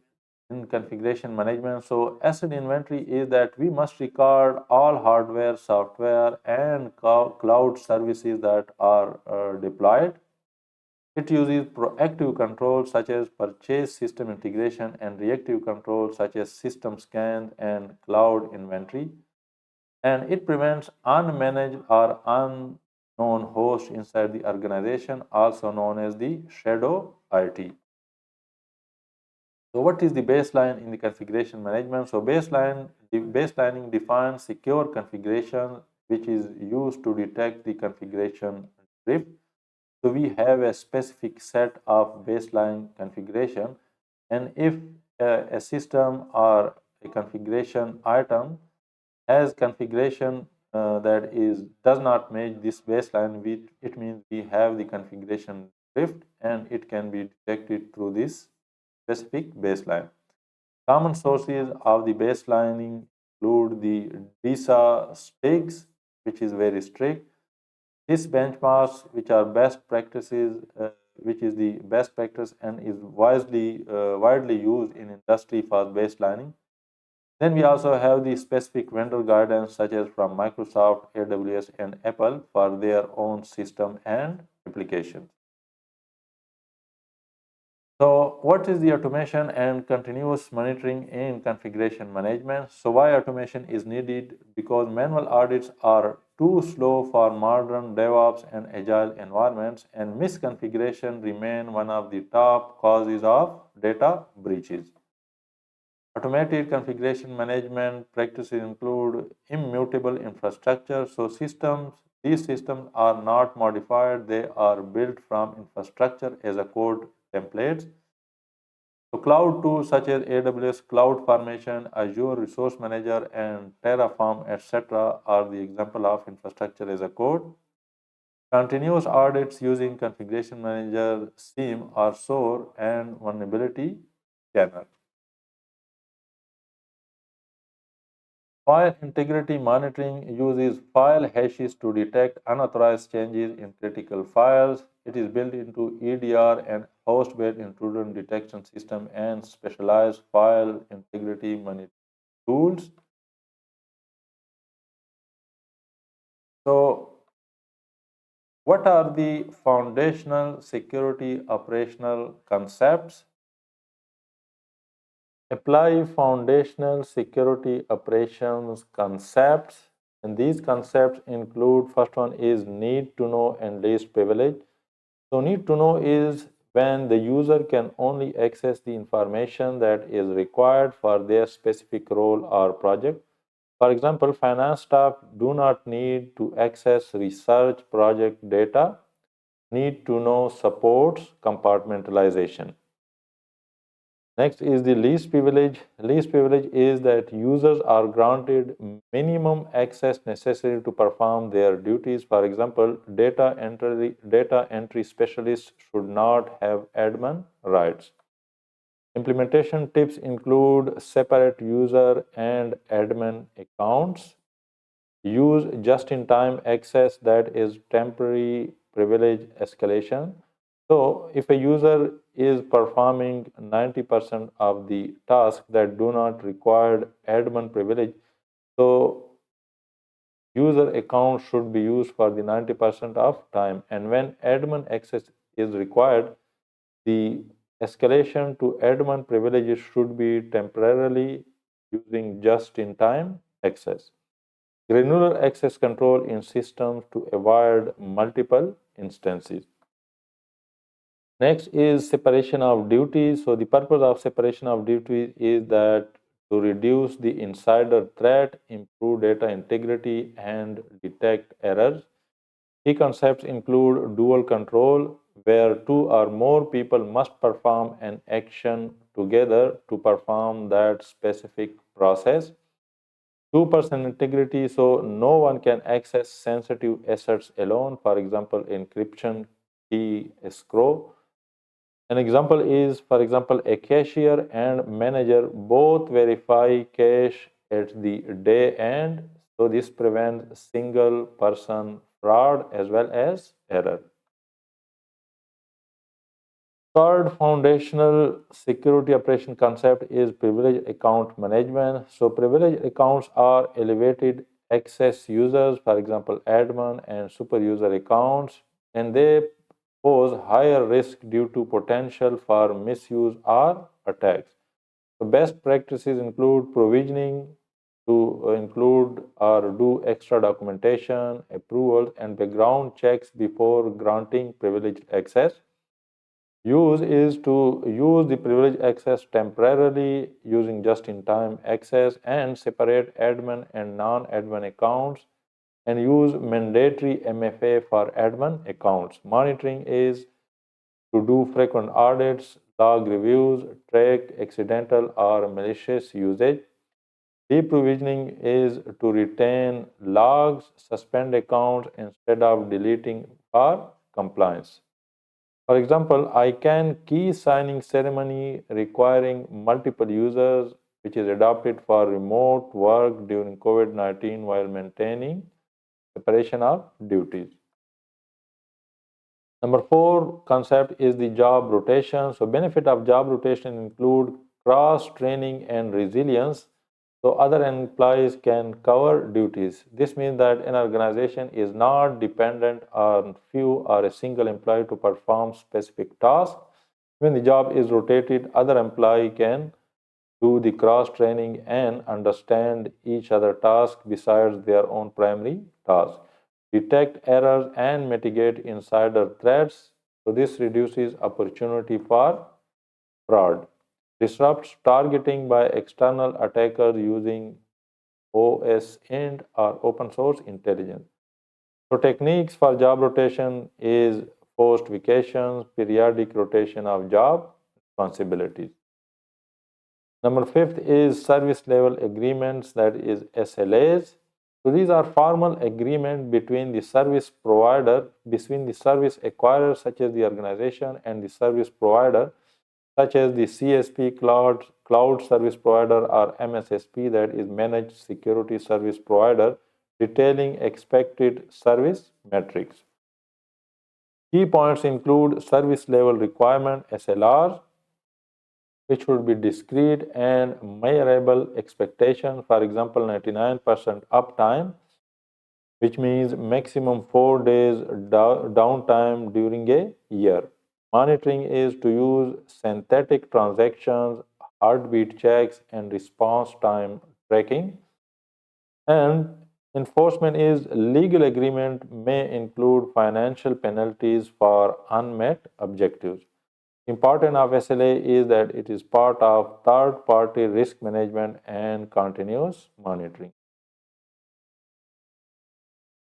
in configuration management. So asset inventory is that we must record all hardware, software, and cloud services that are deployed. It uses proactive controls such as purchase system integration and reactive controls such as system scan and cloud inventory. And it prevents unmanaged or unknown hosts inside the organization, also known as the shadow IT. So what is the baseline in the configuration management? So baselining defines secure configuration which is used to detect the configuration drift. So we have a specific set of baseline configuration, and if a system or a configuration item has configuration that does not match this baseline, it means we have the configuration drift, and it can be detected through this specific baseline. Common sources of the baselining include the DISA stakes, which is very strict. These benchmarks, which are best practices, which is the best practice and is widely used in industry for baselining. Then we also have the specific vendor guidance, such as from Microsoft, AWS, and Apple for their own system and applications. So what is the automation and continuous monitoring in configuration management? So why automation is needed? Because manual audits are too slow for modern DevOps and agile environments, and misconfiguration remain one of the top causes of data breaches. Automated configuration management practices include immutable infrastructure. So these systems are not modified, they are built from infrastructure as a code templates. So cloud tools such as AWS Cloud Formation, Azure Resource Manager, and Terraform, etc. are the example of infrastructure as a code. Continuous audits using Configuration Manager, SIEM, or SOAR, and vulnerability scanner. File integrity monitoring uses file hashes to detect unauthorized changes in critical files. It is built into EDR and host-based intrusion detection system and specialized file integrity monitoring tools. So, what are the foundational security operational concepts? Apply foundational security operations concepts, and these concepts include, first one is need to know and least privilege. So need to know is when the user can only access the information that is required for their specific role or project. For example, finance staff do not need to access research project data. Need to know supports compartmentalization. Next is the least privilege. Least privilege is that users are granted minimum access necessary to perform their duties. For example, data entry specialists should not have admin rights. Implementation tips include separate user and admin accounts. Use just-in-time access, that is temporary privilege escalation. So if a user is performing 90% of the tasks that do not require admin privilege, so user account should be used for the 90% of time. And when admin access is required, the escalation to admin privileges should be temporarily using just-in-time access. Granular access control in systems to avoid multiple instances. Next is separation of duties. So the purpose of separation of duties is that to reduce the insider threat, improve data integrity, and detect errors. Key concepts include dual control, where two or more people must perform an action together to perform that specific process. Two-person integrity, so no one can access sensitive assets alone, for example, encryption, key escrow. An example is, for example, a cashier and manager both verify cash at the day end, so this prevents single person fraud as well as error. Third foundational security operation concept is privileged account management. So privileged accounts are elevated access users, for example, admin and super user accounts, and they pose higher risk due to potential for misuse or attacks. So best practices include provisioning to include or do extra documentation, approvals, and background checks before granting privileged access. Use is to use the privileged access temporarily using just-in-time access and separate admin and non-admin accounts and use mandatory MFA for admin accounts. Monitoring is to do frequent audits, log reviews, track accidental or malicious usage. Deprovisioning is to retain logs, suspend accounts instead of deleting for compliance. For example, I can key signing ceremony requiring multiple users, which is adopted for remote work during COVID-19 while maintaining separation of duties. Number four concept is the job rotation. So benefit of job rotation include cross training and resilience. So other employees can cover duties. This means that an organization is not dependent on few or a single employee to perform specific tasks. When the job is rotated, other employee can do the cross training and understand each other task besides their own primary task, detect errors and mitigate insider threats. So this reduces opportunity for fraud, disrupts targeting by external attackers using OSINT or open source intelligence. So techniques for job rotation is post vacations, periodic rotation of job responsibilities. Number fifth is service level agreements, that is SLAs. So these are formal agreement between the service provider, between the service acquirer such as the organization and the service provider such as the CSP cloud service provider or MSSP, that is managed security service provider, detailing expected service metrics. Key points include service level requirement SLRs, which would be discrete and measurable expectation. For example, 99% uptime, which means maximum 4 days downtime during a year. Monitoring is to use synthetic transactions, heartbeat checks, and response time tracking. And enforcement is legal agreement may include financial penalties for unmet objectives. Important of SLA is that it is part of third-party risk management and continuous monitoring.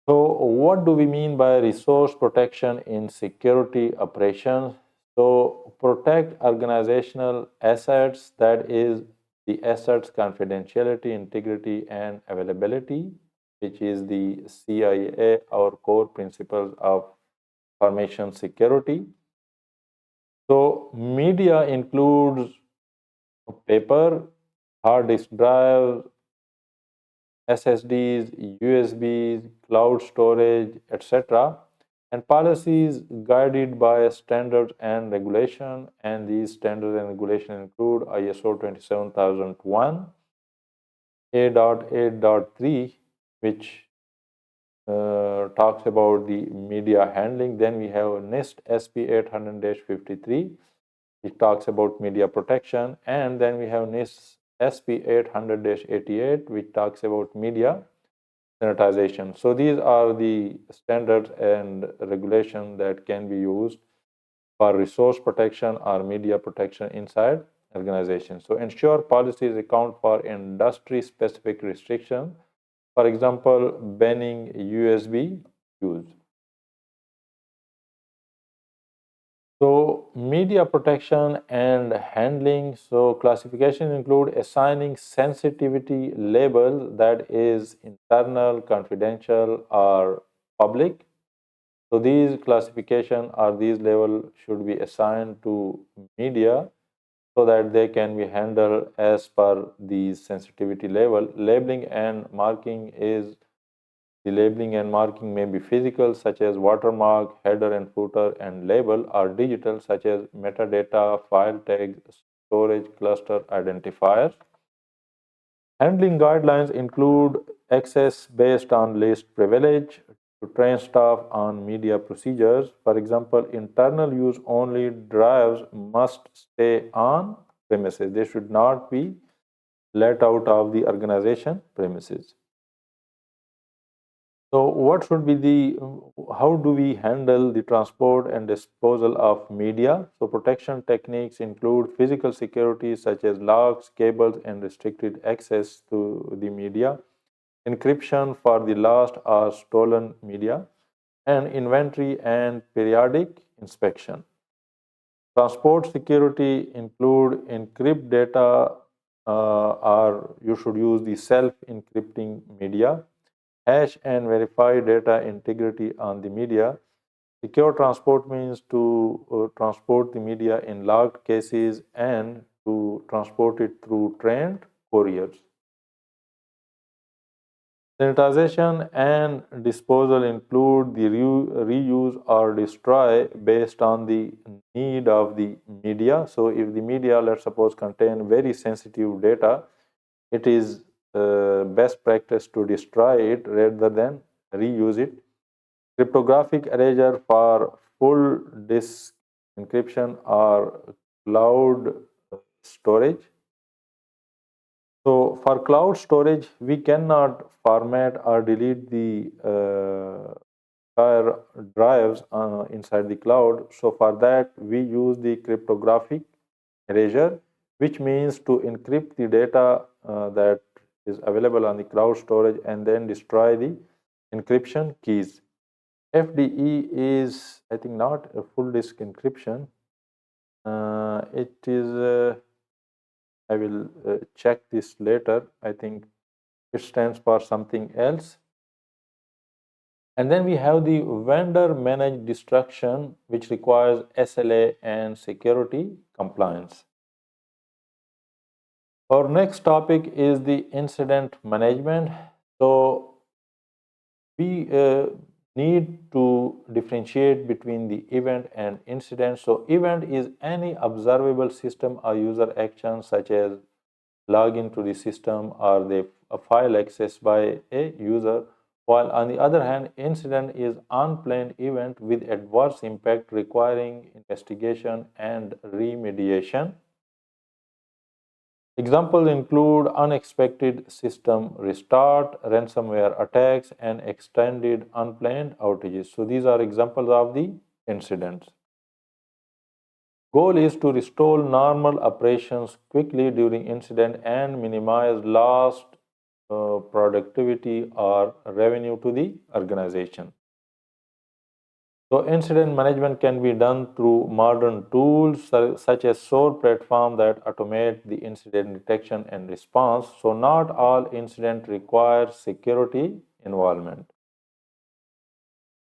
So what do we mean by resource protection in security operations? So protect organizational assets, that is the assets confidentiality, integrity, and availability, which is the CIA or core principles of information security. So media includes paper, hard disk drive, SSDs, USBs, cloud storage, etc. And policies guided by standards and regulation. And these standards and regulations include ISO 27001, A.8.3, which talks about the media handling. Then we have NIST SP 800-53, which talks about media protection. And then we have NIST SP 800-88, which talks about media sanitization. So these are the standards and regulations that can be used for resource protection or media protection inside organizations. So ensure policies account for industry-specific restrictions. For example, banning USB use. So media protection and handling. So classification include assigning sensitivity label, that is internal, confidential, or public. So these classification or these level should be assigned to media so that they can be handled as per the sensitivity level. Labeling and marking is the labeling and marking may be physical, such as watermark, header and footer, and label, or digital, such as metadata, file tags, storage cluster identifiers. Handling guidelines include access based on least privilege to train staff on media procedures. For example, internal use only drives must stay on premises. They should not be let out of the organization premises. So what should be how do we handle the transport and disposal of media? So protection techniques include physical security such as locks, cables, and restricted access to the media, encryption for the lost or stolen media, and inventory and periodic inspection. Transport security include encrypt data or you should use the self-encrypting media, hash and verify data integrity on the media. Secure transport means to transport the media in locked cases and to transport it through trained couriers. Sanitization and disposal include the reuse or destroy based on the need of the media. So if the media, let's suppose, contain very sensitive data, it is best practice to destroy it rather than reuse it. Cryptographic erasure for full disk encryption or cloud storage. So for cloud storage, we cannot format or delete the entire drives inside the cloud. So for that, we use the cryptographic erasure, which means to encrypt the data that is available on the cloud storage and then destroy the encryption keys. FDE is, I think, not a full disk encryption. It is, I will check this later. I think it stands for something else. And then we have the vendor managed destruction, which requires SLA and security compliance. Our next topic is the incident management. So we need to differentiate between the event and incident. So event is any observable system or user action such as login to the system or a file access by a user, while on the other hand, incident is unplanned event with adverse impact requiring investigation and remediation. Examples include unexpected system restart, ransomware attacks, and extended unplanned outages. So these are examples of the incidents. Goal is to restore normal operations quickly during incident and minimize lost productivity or revenue to the organization. So incident management can be done through modern tools such as SOAR platform that automate the incident detection and response. So not all incidents require security involvement.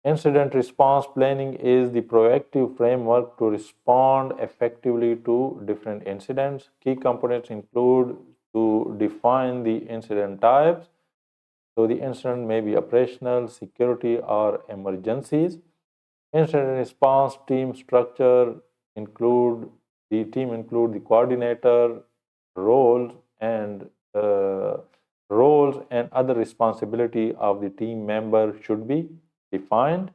Incident response planning is the proactive framework to respond effectively to different incidents. Key components include to define the incident types. So the incident may be operational, security, or emergencies. Incident response team structure include include the coordinator, roles, and uh, roles and other responsibility of the team member should be defined.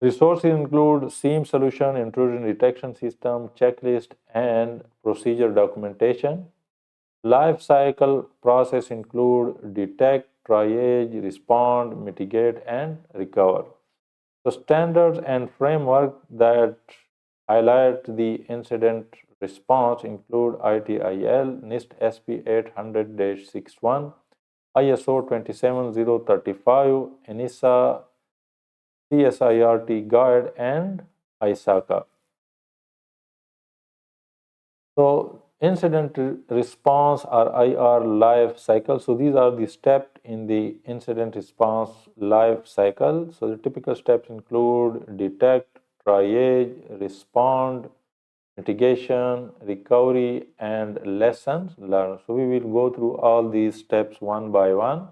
Resources include SIEM solution, intrusion detection system, checklist, and procedure documentation. Life cycle process include detect, triage, respond, mitigate, and recover. So standards and framework that highlight the incident response include ITIL, NIST SP 800-61, ISO 27035, ENISA CSIRT Guide, and ISACA. So incident response or IR life cycle. So these are the steps in the incident response life cycle. So the typical steps include detect, triage, respond, mitigation, recovery, and lessons learned. So we will go through all these steps one by one.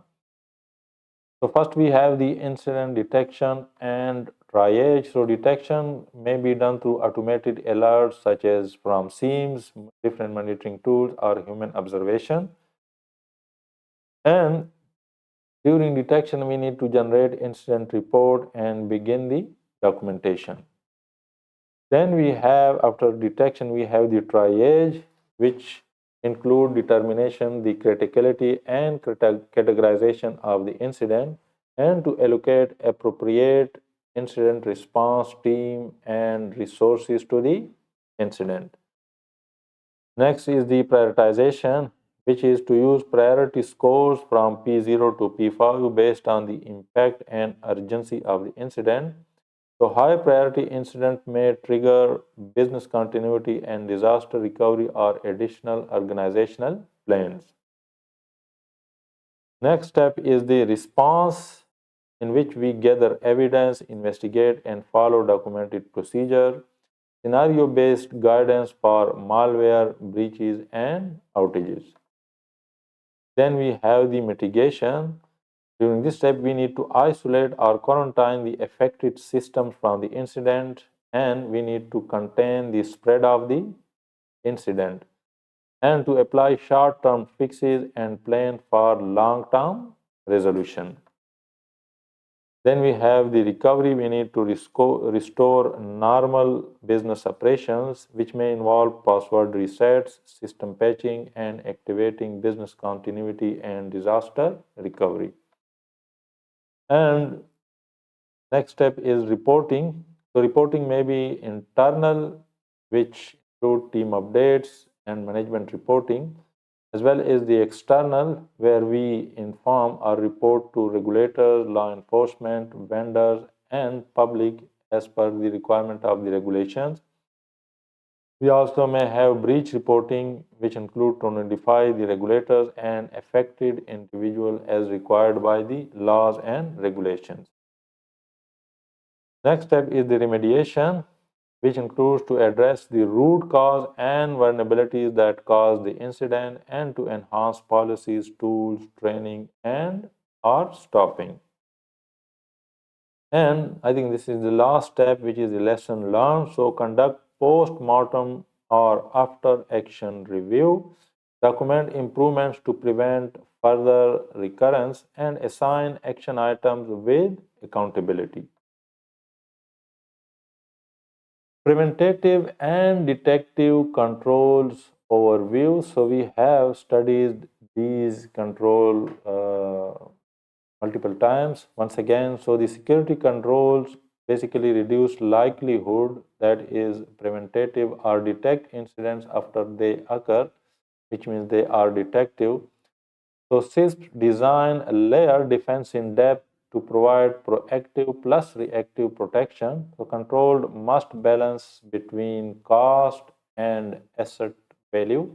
So first we have the incident detection and triage. So detection may be done through automated alerts such as from SIEMs, different monitoring tools, or human observation. And during detection, we need to generate incident report and begin the documentation. Then we have, after detection, we have the triage, which include determination, the criticality, and categorization of the incident, and to allocate appropriate incident response team and resources to the incident. Next is the prioritization, which is to use priority scores from P0 to P5 based on the impact and urgency of the incident. So high priority incident may trigger business continuity and disaster recovery or additional organizational plans. Next step is the response, in which we gather evidence, investigate, and follow documented procedure, scenario-based guidance for malware, breaches, and outages. Then we have the mitigation. During this step, we need to isolate or quarantine the affected systems from the incident, and we need to contain the spread of the incident, and to apply short-term fixes and plan for long-term resolution. Then we have the recovery. We need to restore normal business operations, which may involve password resets, system patching, and activating business continuity and disaster recovery. And next step is reporting. So reporting may be internal, which include team updates and management reporting, as well as the external, where we inform or report to regulators, law enforcement, vendors, and public as per the requirement of the regulations. We also may have breach reporting, which include to notify the regulators and affected individual as required by the laws and regulations. Next step is the remediation, which includes to address the root cause and vulnerabilities that cause the incident and to enhance policies, tools, training, and or stopping. And I think this is the last step, which is the lesson learned. So conduct post-mortem or after action review, document improvements to prevent further recurrence, and assign action items with accountability. Preventative and detective controls overview. So we have studied these control multiple times. Once again, so the security controls basically reduce likelihood, that is preventative, or detect incidents after they occur, which means they are detective. So CISSP design a layer defense in depth to provide proactive plus reactive protection. So control must balance between cost and asset value.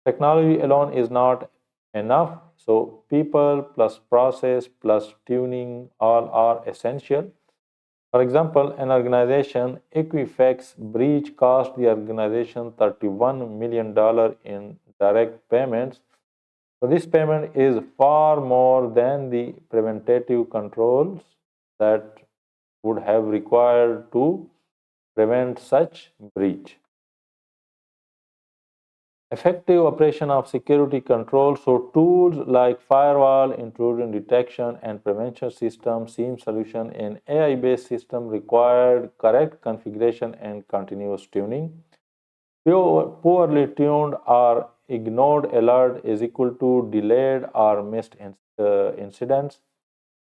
Technology alone is not enough. So people plus process plus tuning all are essential. For example, an organization Equifax breach cost the organization $31 million in direct payments. So this payment is far more than the preventative controls that would have required to prevent such breach. Effective operation of security control. So tools like firewall, intrusion detection, and prevention system, SIEM solution, and AI-based system required correct configuration and continuous tuning. Poorly tuned or ignored alert is equal to delayed or missed incidents.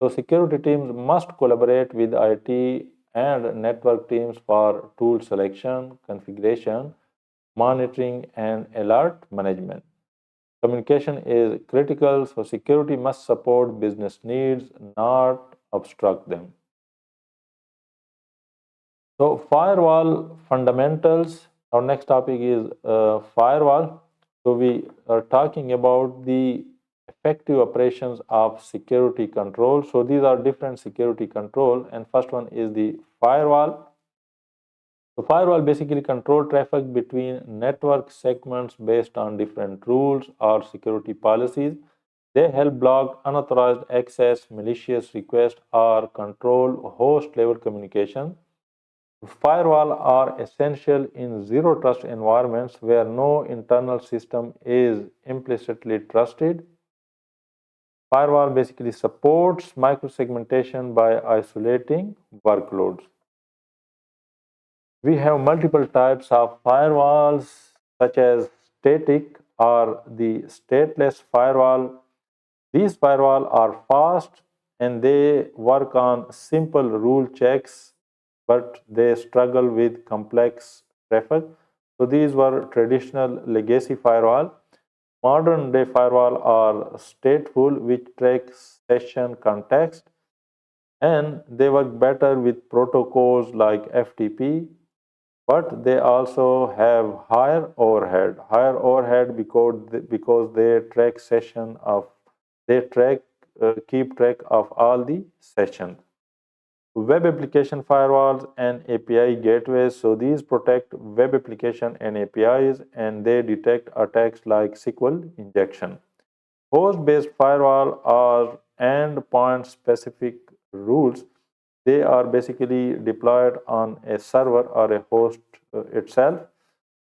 So security teams must collaborate with IT and network teams for tool selection, configuration, monitoring, and alert management. Communication is critical, so security must support business needs, not obstruct them. So, firewall fundamentals. Our next topic is firewall. So, we are talking about the effective operations of security control. So, these are different security control, and first one is the firewall. So firewall basically control traffic between network segments based on different rules or security policies. They help block unauthorized access, malicious requests, or control host level communication. Firewall are essential in zero trust environments where no internal system is implicitly trusted. Firewall basically supports microsegmentation by isolating workloads. We have multiple types of firewalls, such as static or the stateless firewall. These firewalls are fast and they work on simple rule checks, but they struggle with complex traffic. So these were traditional legacy firewall. Modern day firewall are stateful, which tracks session context, and they work better with protocols like FTP, but they also have higher overhead because they track session of they track keep track of all the sessions. Web application firewalls and API gateways. So these protect web application and APIs, and they detect attacks like SQL injection. Host based firewall are endpoint specific rules. They are basically deployed on a server or a host itself.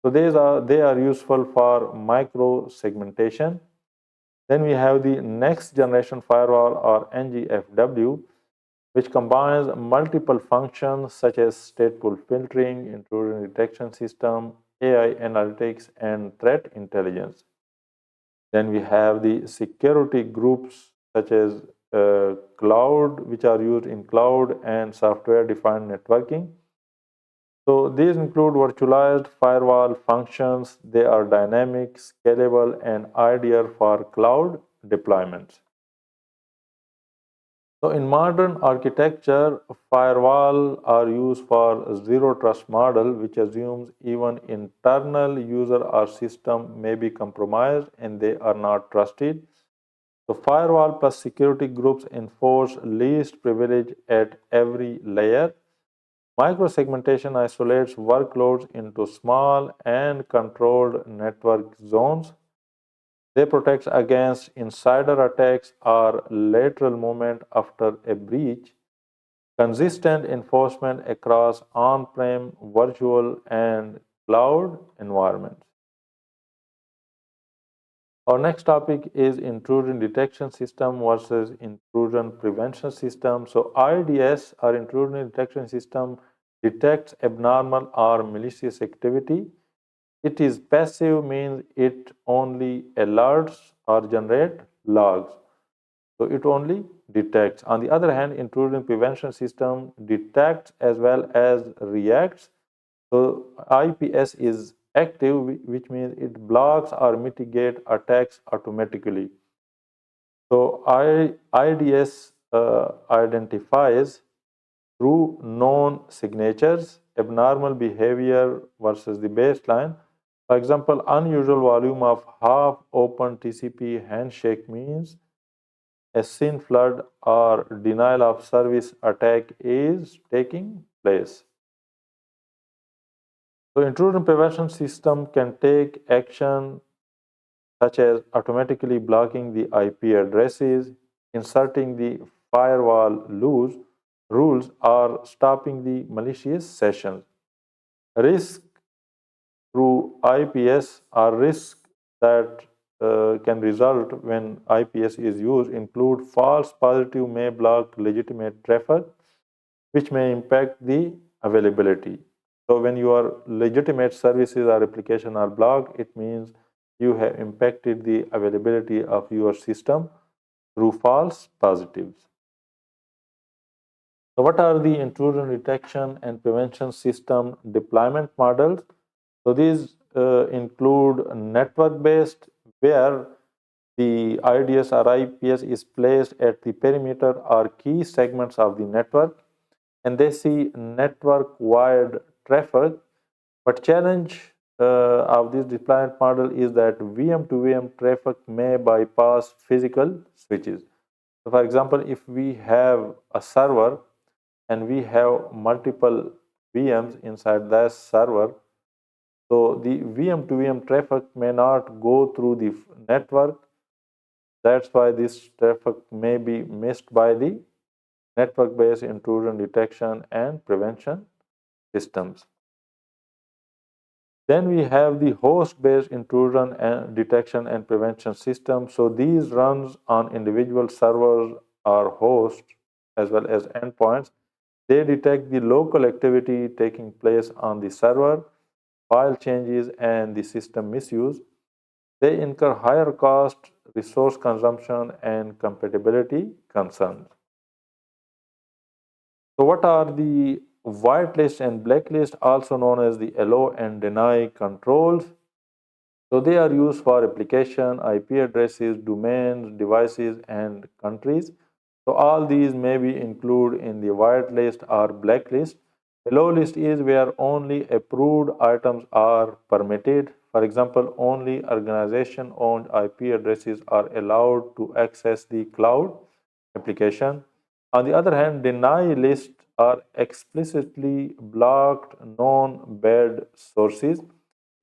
So they are useful for micro segmentation. Then we have the next generation firewall or NGFW, which combines multiple functions such as stateful filtering, intrusion detection system, AI analytics, and threat intelligence. Then we have the security groups such as cloud, which are used in cloud and software defined networking. So these include virtualized firewall functions. They are dynamic, scalable, and ideal for cloud deployments. So in modern architecture, firewall are used for zero trust model, which assumes even internal user or system may be compromised and they are not trusted. So firewall plus security groups enforce least privilege at every layer. Microsegmentation isolates workloads into small and controlled network zones. They protect against insider attacks or lateral movement after a breach. Consistent enforcement across on-prem, virtual, and cloud environments. Our next topic is intrusion detection system versus intrusion prevention system. So IDS or intrusion detection system detects abnormal or malicious activity. It is passive, means it only alerts or generate logs. So it only detects. On the other hand, intrusion prevention system detects as well as reacts. So IPS is active, which means it blocks or mitigate attacks automatically. So IDS identifies through known signatures, abnormal behavior versus the baseline. For example, unusual volume of half open TCP handshake means a SYN flood or denial of service attack is taking place. So intrusion prevention system can take action such as automatically blocking the IP addresses, inserting the firewall rules, or stopping the malicious sessions. Risk through IPS or risk that can result when IPS is used include false positive may block legitimate traffic, which may impact the availability. So when your legitimate services or application are blocked, it means you have impacted the availability of your system through false positives. So what are the intrusion detection and prevention system deployment models? So these include network-based, where the IDS or IPS is placed at the perimeter or key segments of the network, and they see network-wide traffic. But challenge of this deployment model is that VM to VM traffic may bypass physical switches. So for example, if we have a server and we have multiple VMs inside that server, so the VM to VM traffic may not go through the network. That's why this traffic may be missed by the network-based intrusion detection and prevention systems. Then we have the host-based intrusion and detection and prevention system. So these runs on individual servers or hosts as well as endpoints. They detect the local activity taking place on the server, file changes, and the system misuse. They incur higher cost, resource consumption, and compatibility concerns. So what are the whitelist and blacklist, also known as the allow and deny controls? So they are used for application, IP addresses, domains, devices, and countries. So all these may be included in the whitelist or blacklist. Allow list is where only approved items are permitted. For example, only organization-owned IP addresses are allowed to access the cloud application. On the other hand, deny lists are explicitly blocked non-bad sources.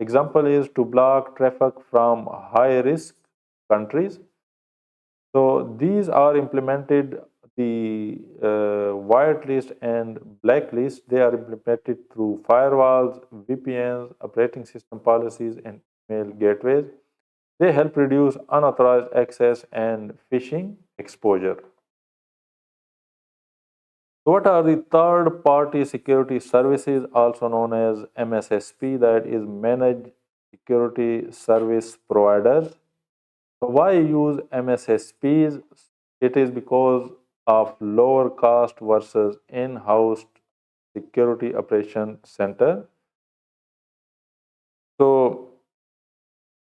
Example is to block traffic from high-risk countries. So these are implemented, the whitelist and blacklist, they are implemented through firewalls, VPNs, operating system policies, and email gateways. They help reduce unauthorized access and phishing exposure. So what are the third-party security services, also known as MSSP, that is Managed Security Service Providers? So why use MSSPs? It is because of lower cost versus in-house security operation center. So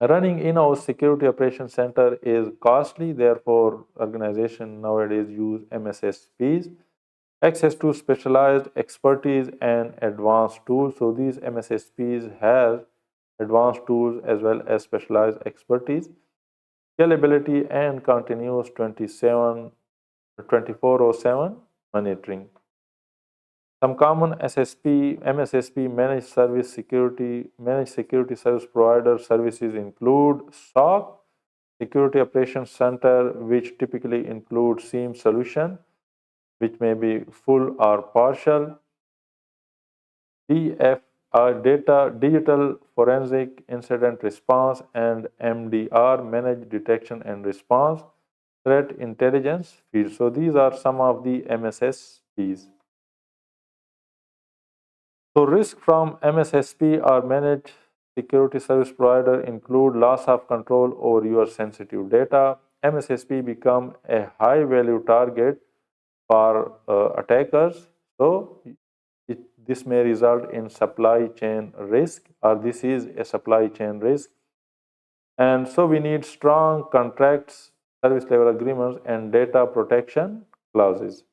running in-house security operation center is costly. Therefore, organizations nowadays use MSSPs. Access to specialized expertise and advanced tools. So these MSSPs have advanced tools as well as specialized expertise, scalability, and continuous 24/7 monitoring. Some common MSSP managed security service provider services include SOC, Security Operations Center, which typically includes SIEM solution, which may be full or partial. Data Digital Forensic Incident Response, and MDR, Managed Detection and Response, Threat Intelligence Field. So these are some of the MSSPs. So risk from MSSP or Managed Security Service Provider include loss of control over your sensitive data. MSSP become a high value target for attackers. So this may result in supply chain risk, or this is a supply chain risk. And so we need strong contracts, service level agreements, and data protection clauses.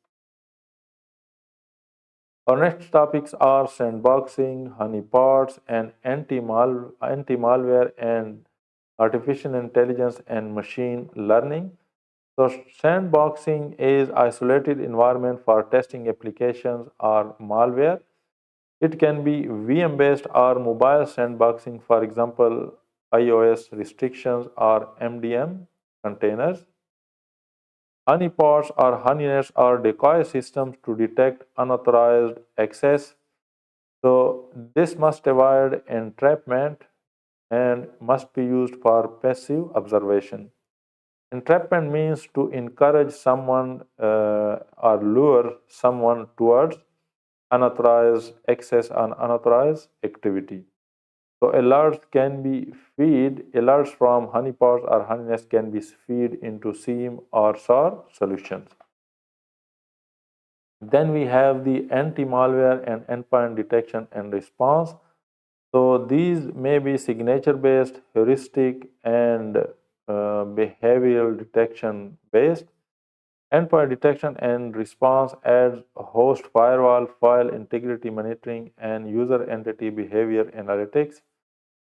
Our next topics are sandboxing, honeypots, and anti-malware and artificial intelligence and machine learning. So sandboxing is isolated environment for testing applications or malware. It can be VM-based or mobile sandboxing, for example, iOS restrictions or MDM containers. Honeypots or honeynets are decoy systems to detect unauthorized access. So this must avoid entrapment and must be used for passive observation. Entrapment means to encourage someone or lure someone towards unauthorized access and unauthorized activity. So alerts from honeypots or honeynests can be fed into SIEM or SOAR solutions. Then we have the anti-malware and endpoint detection and response. So these may be signature-based, heuristic, and behavioral detection based. Endpoint detection and response adds host firewall, file integrity monitoring, and user entity behavior analytics.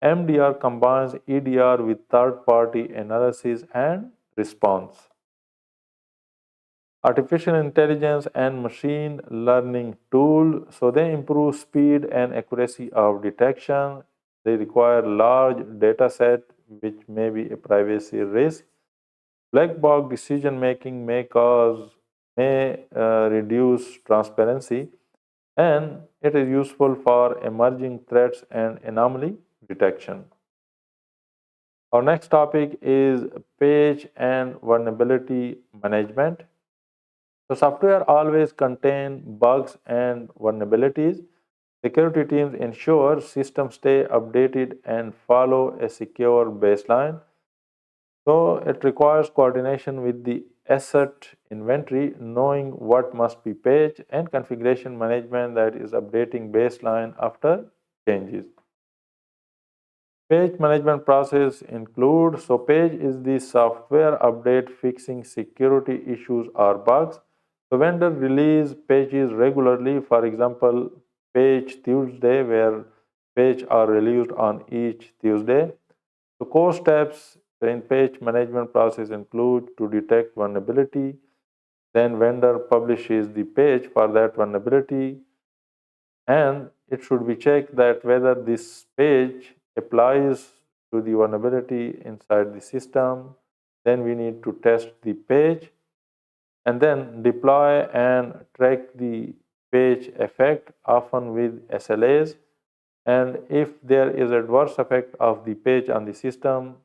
MDR combines EDR with third-party analysis and response. Artificial intelligence and machine learning tool, so they improve speed and accuracy of detection. They require large data set, which may be a privacy risk. Black box decision making may reduce transparency, and it is useful for emerging threats and anomaly detection. Our next topic is patch and vulnerability management. So software always contain bugs and vulnerabilities. Security teams ensure systems stay updated and follow a secure baseline. So it requires coordination with the asset inventory, knowing what must be patched, and configuration management that is updating baseline after changes. Page management process include, so page is the software update fixing security issues or bugs. So vendor release pages regularly, for example, page Tuesday, where page are released on each Tuesday. So core steps in page management process include to detect vulnerability, then vendor publishes the page for that vulnerability, and it should be checked that whether this page applies to the vulnerability inside the system. Then we need to test the page and then deploy and track the page effect, often with SLAs. And if there is adverse effect of the page on the system,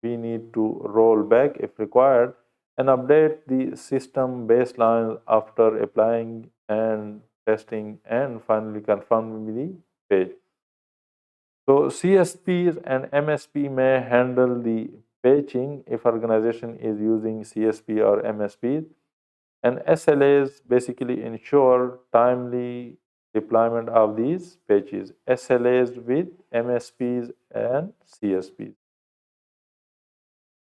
we need to roll back if required and update the system baseline after applying and testing and finally confirming the page. So CSPs and MSP may handle the patching if organization is using CSP or MSP, and SLAs basically ensure timely deployment of these patches. SLAs with MSPs and CSPs.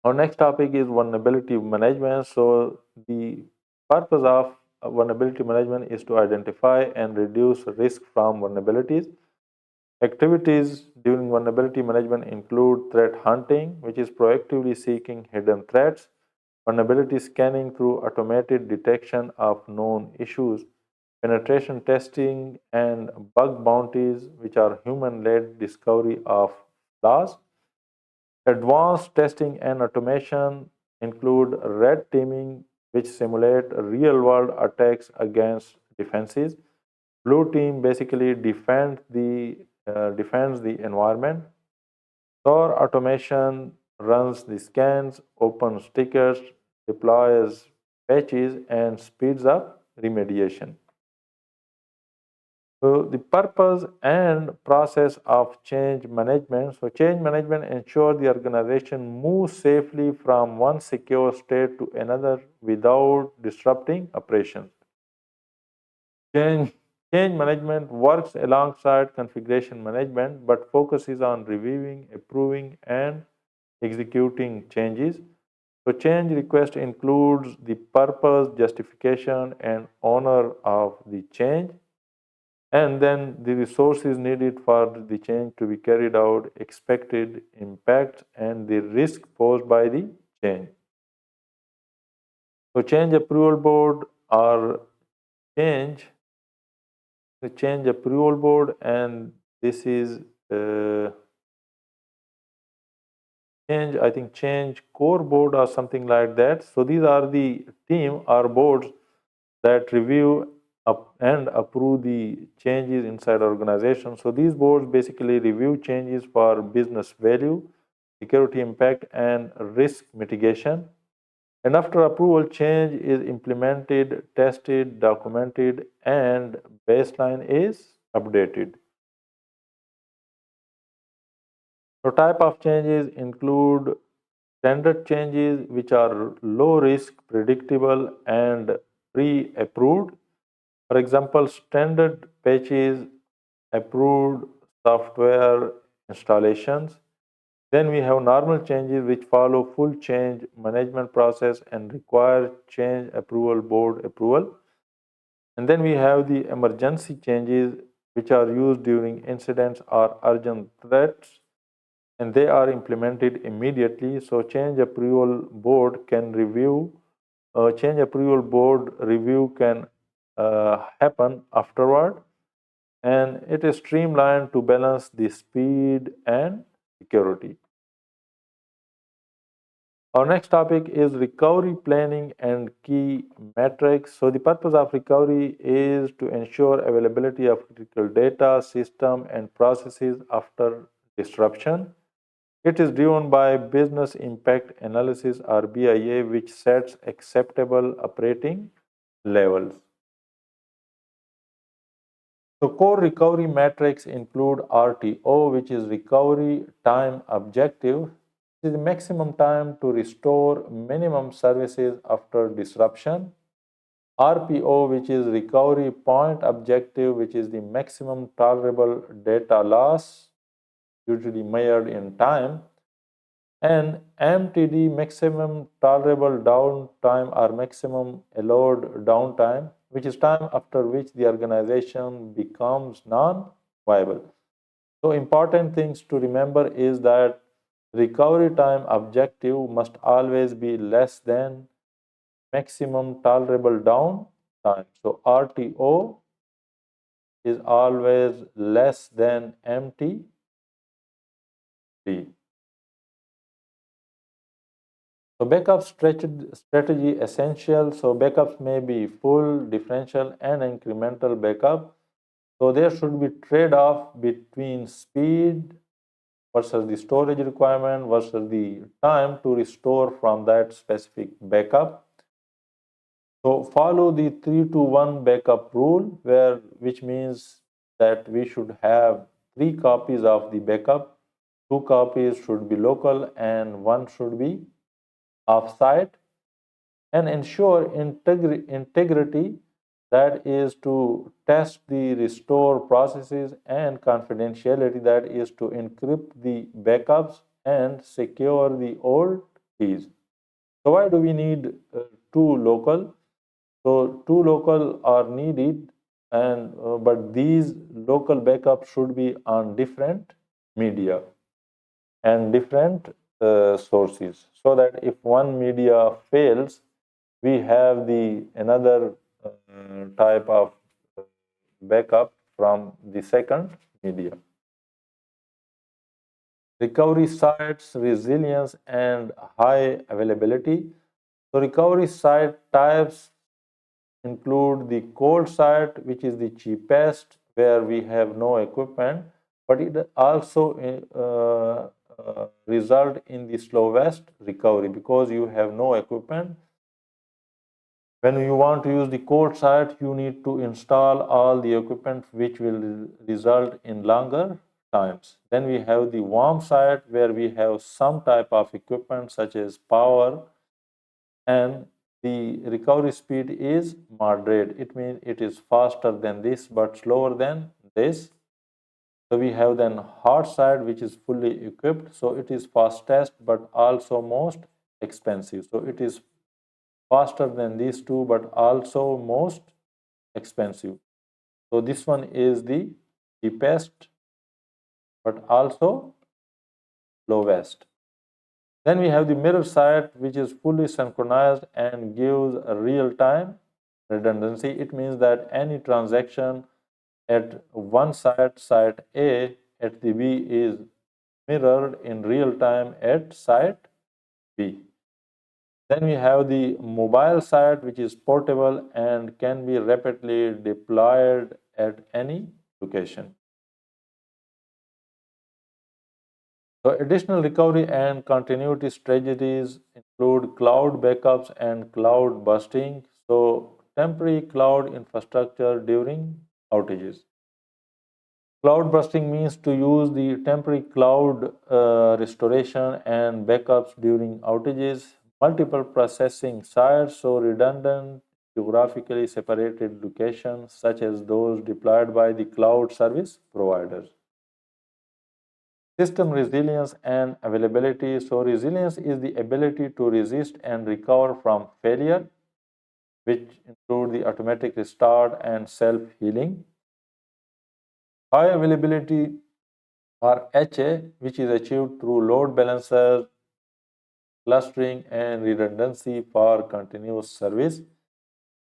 Our next topic is vulnerability management. So the purpose of vulnerability management is to identify and reduce risk from vulnerabilities. Activities during vulnerability management include threat hunting, which is proactively seeking hidden threats, vulnerability scanning through automated detection of known issues, penetration testing, and bug bounties, which are human-led discovery of flaws. Advanced testing and automation include red teaming, which simulate real-world attacks against defenses. Blue team basically defends the environment. SOAR automation runs the scans, opens tickets, deploys patches, and speeds up remediation. So the purpose and process of change management. So change management ensures the organization moves safely from one secure state to another without disrupting operations. Change, change management works alongside configuration management but focuses on reviewing, approving, and executing changes. So change request includes the purpose, justification, and owner of the change, and then the resources needed for the change to be carried out, expected impact, and the risk posed by the change. So change approval board or change the change approval board, and this is change, I think change core board or something like that. So these are the team or boards that review and approve the changes inside organization. So these boards basically review changes for business value, security impact, and risk mitigation. And after approval, change is implemented, tested, documented, and baseline is updated. So type of changes include standard changes, which are low risk, predictable, and pre-approved. For example, standard patches, approved software installations. Then we have normal changes which follow full change management process and require change approval board approval. And then we have the emergency changes which are used during incidents or urgent threats, and they are implemented immediately. So change approval board can review, change approval board review can happen afterward, and it is streamlined to balance the speed and security. Our next topic is recovery planning and key metrics. So the purpose of recovery is to ensure availability of critical data, system, and processes after disruption. It is driven by business impact analysis or BIA, which sets acceptable operating levels. So core recovery metrics include RTO, which is recovery time objective. It is the maximum time to restore minimum services after disruption. RPO, which is recovery point objective, which is the maximum tolerable data loss, usually measured in time. And MTD, maximum tolerable downtime or maximum allowed downtime, which is time after which the organization becomes non-viable. So important things to remember is that recovery time objective must always be less than maximum tolerable downtime. So RTO is always less than MTD. So backup strategy essential. So backups may be full, differential, and incremental backup. So there should be trade-off between speed versus the storage requirement versus the time to restore from that specific backup. So follow the 3 to 1 backup rule, which means that we should have 3 copies of the backup. 2 copies should be local and 1 should be offsite, and ensure integrity, that is to test the restore processes, and confidentiality, that is to encrypt the backups and secure the old keys. So why do we need 2 local? So 2 local are needed, and but these local backups should be on different media and different sources, so that if one media fails, we have the another type of backup from the second media. Recovery sites, resilience, and high availability. So recovery site types include the cold site, which is the cheapest, where we have no equipment, but it also result in the slowest recovery because you have no equipment. When you want to use the cold site, you need to install all the equipment, which will result in longer times. Then we have the warm site, where we have some type of equipment such as power, and the recovery speed is moderate. It means it is faster than this but slower than this. So we have then hot side, which is fully equipped. So it is fastest but also most expensive. So it is faster than these two, but also most expensive. So this one is the cheapest, but also lowest. Then we have the mirror site, which is fully synchronized and gives a real-time redundancy. It means that any transaction at one site A at the B is mirrored in real time at site B. Then we have the mobile site, which is portable and can be rapidly deployed at any location. So additional recovery and continuity strategies include cloud backups and cloud busting. So temporary cloud infrastructure during outages. Cloud busting means to use the temporary cloud restoration and backups during outages, multiple processing sites, so redundant, geographically separated locations such as those deployed by the cloud service providers. System resilience and availability. So resilience is the ability to resist and recover from failure, which include the automatic restart and self-healing. High availability or HA, which is achieved through load balancers, clustering, and redundancy for continuous service.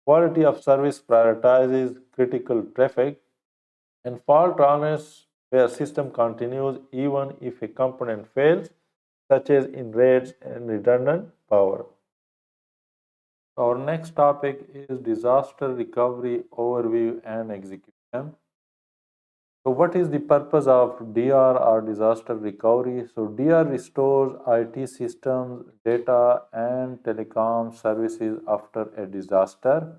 Quality of service prioritizes critical traffic, and fault tolerance where system continues even if a component fails, such as in RAIDs and redundant power. Our next topic is disaster recovery overview and execution. So what is the purpose of DR or disaster recovery? So DR restores IT systems, data and telecom services after a disaster.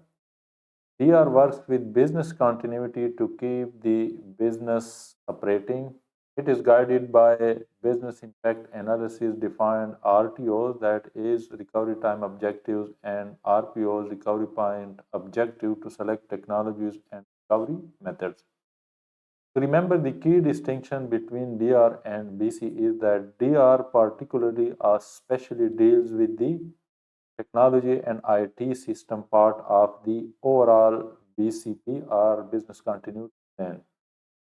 DR works with business continuity to keep the business operating. It is guided by a business impact analysis defined RTOs, that is recovery time objectives, and RPOs, recovery point objective, to select technologies and recovery methods. So remember, the key distinction between DR and BC is that DR particularly or specially deals with the technology and IT system part of the overall BCP or business continuity plan.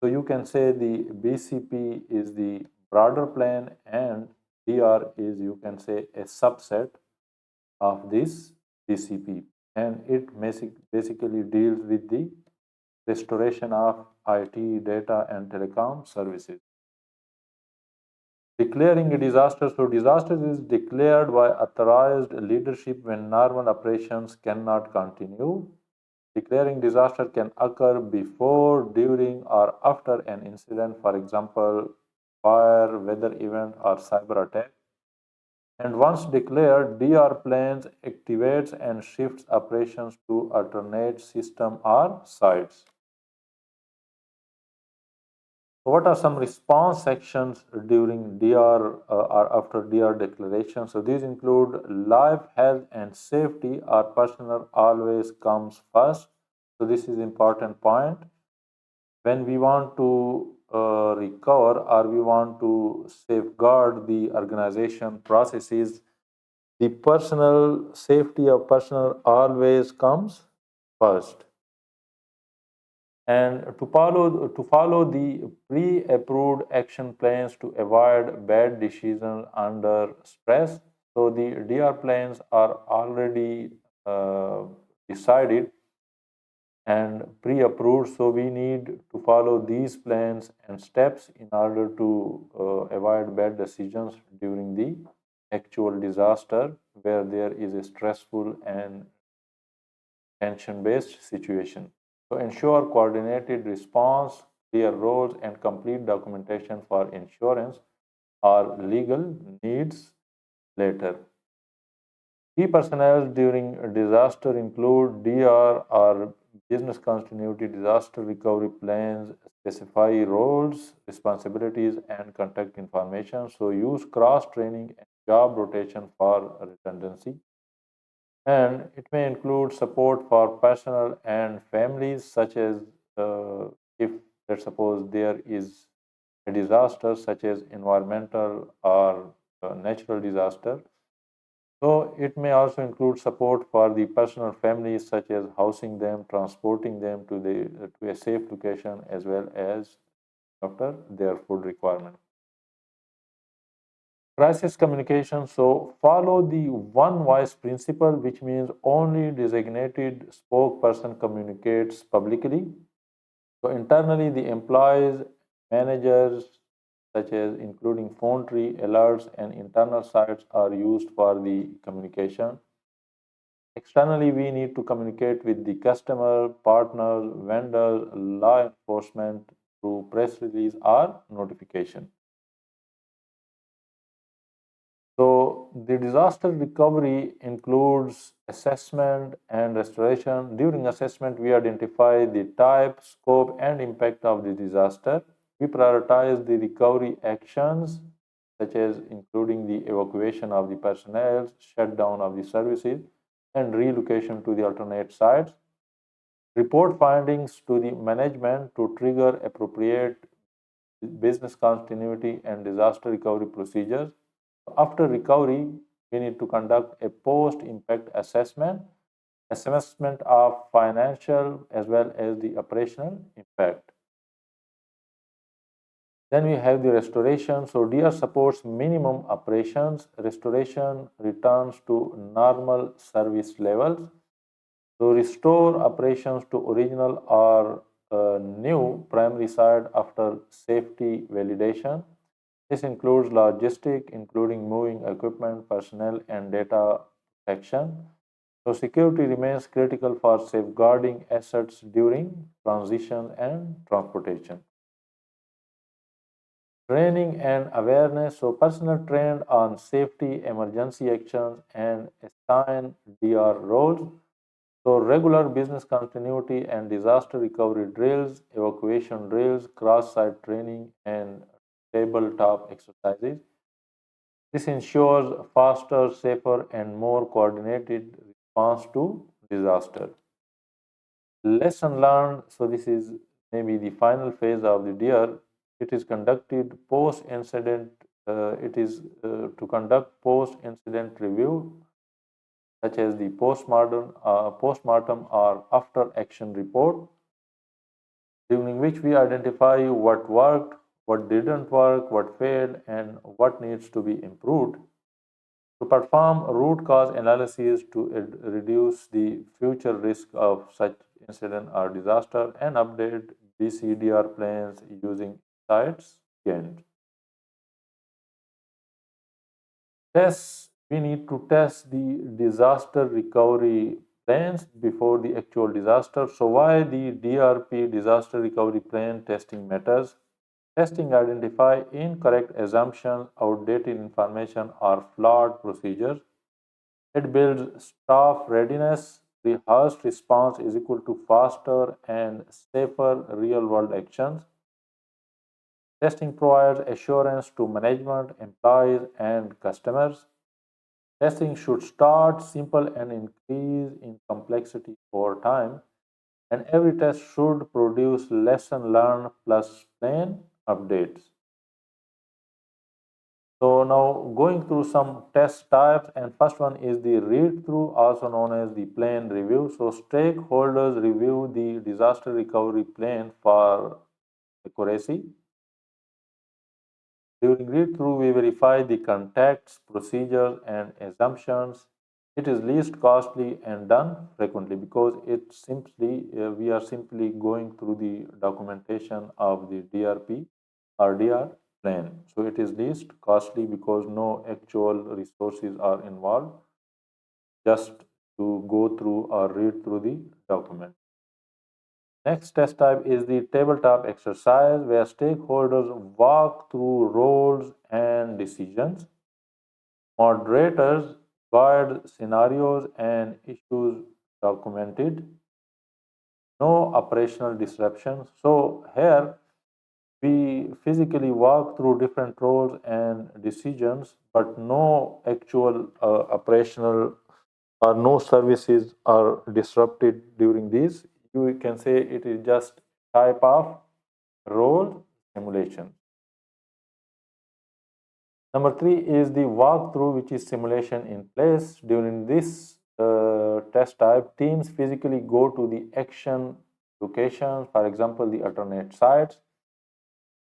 So you can say the BCP is the broader plan and DR is, you can say, a subset of this BCP, and it basically deals with the restoration of IT, data, and telecom services. Declaring a disaster. So, disaster is declared by authorized leadership when normal operations cannot continue. Declaring disaster can occur before, during, or after an incident, for example, fire, weather event, or cyber attack. And once declared, DR plans activates and shifts operations to alternate system or sites. So what are some response actions during DR or after DR declaration? So these include life, health, and safety. Our personal always comes first. So this is important point. When we want to recover or we want to safeguard the organization processes, the personal safety of personnel always comes first. And to follow the pre-approved action plans to avoid bad decisions under stress. So the DR plans are already decided and pre-approved, so we need to follow these plans and steps in order to avoid bad decisions during the actual disaster where there is a stressful and tension-based situation. So ensure coordinated response, clear roles, and complete documentation for insurance or legal needs later. Key personnel during a disaster include DR or business continuity disaster recovery plans, specify roles, responsibilities, and contact information. So use cross training and job rotation for redundancy. And it may include support for personal and families, such as if, let's suppose, there is a disaster such as environmental or natural disaster. So it may also include support for the personal families, such as housing them, transporting them to a safe location, as well as after their food requirement. Crisis communication. So follow the one voice principle, which means only designated spokesperson communicates publicly. So internally, the employees, managers, such as including phone tree, alerts, and internal sites are used for the communication. Externally, we need to communicate with the customer, partners, vendors, law enforcement through press release or notification. So the disaster recovery includes assessment and restoration. During assessment, we identify the type, scope, and impact of the disaster. We prioritize the recovery actions, such as including the evacuation of the personnel, shutdown of the services, and relocation to the alternate sites. Report findings to the management to trigger appropriate business continuity and disaster recovery procedures. After recovery, we need to conduct a post-impact assessment of financial as well as the operational impact. Then we have the restoration. So DR supports minimum operations. Restoration returns to normal service levels. So restore operations to original or new primary site after safety validation. This includes logistic, including moving equipment, personnel, and data protection. So security remains critical for safeguarding assets during transition and transportation. Training and awareness. So personnel trained on safety, emergency actions, and assigned DR roles. So regular business continuity and disaster recovery drills, evacuation drills, cross-site training, and tabletop exercises. This ensures faster, safer, and more coordinated response to disaster. Lesson learned. So this is maybe the final phase of the DEAR. It is conducted post-incident. It is to conduct post-incident review, such as the postmortem or after-action report, during which we identify what worked, what didn't work, what failed, and what needs to be improved. To perform root cause analysis to reduce the future risk of such incident or disaster, and update BCDR plans using insights gained. Tests. We need to test the disaster recovery plans before the actual disaster. So why the DRP, disaster recovery plan testing matters? Testing identify incorrect assumptions, outdated information, or flawed procedures. It builds staff readiness. Rehearsed response is equal to faster and safer real world actions. Testing provides assurance to management, employees, and customers. Testing should start simple and increase in complexity over time, and every test should produce lesson learned plus plan updates. So now going through some test types, and first one is the read through, also known as the plan review. So stakeholders review the disaster recovery plan for accuracy. During read through, we verify the contexts, procedures, and assumptions. It is least costly and done frequently because we are simply going through the documentation of the DRP or DR plan. So it is least costly because no actual resources are involved, just to go through or read through the document. Next test type is the tabletop exercise, where stakeholders walk through roles and decisions. Moderators guide scenarios and issues documented. No operational disruptions. So here we physically walk through different roles and decisions, but no actual operational or no services are disrupted during these. You can say it is just type of role simulation. Number three is the walkthrough, which is simulation in place. During this test type, teams physically go to the action locations, for example, the alternate sites.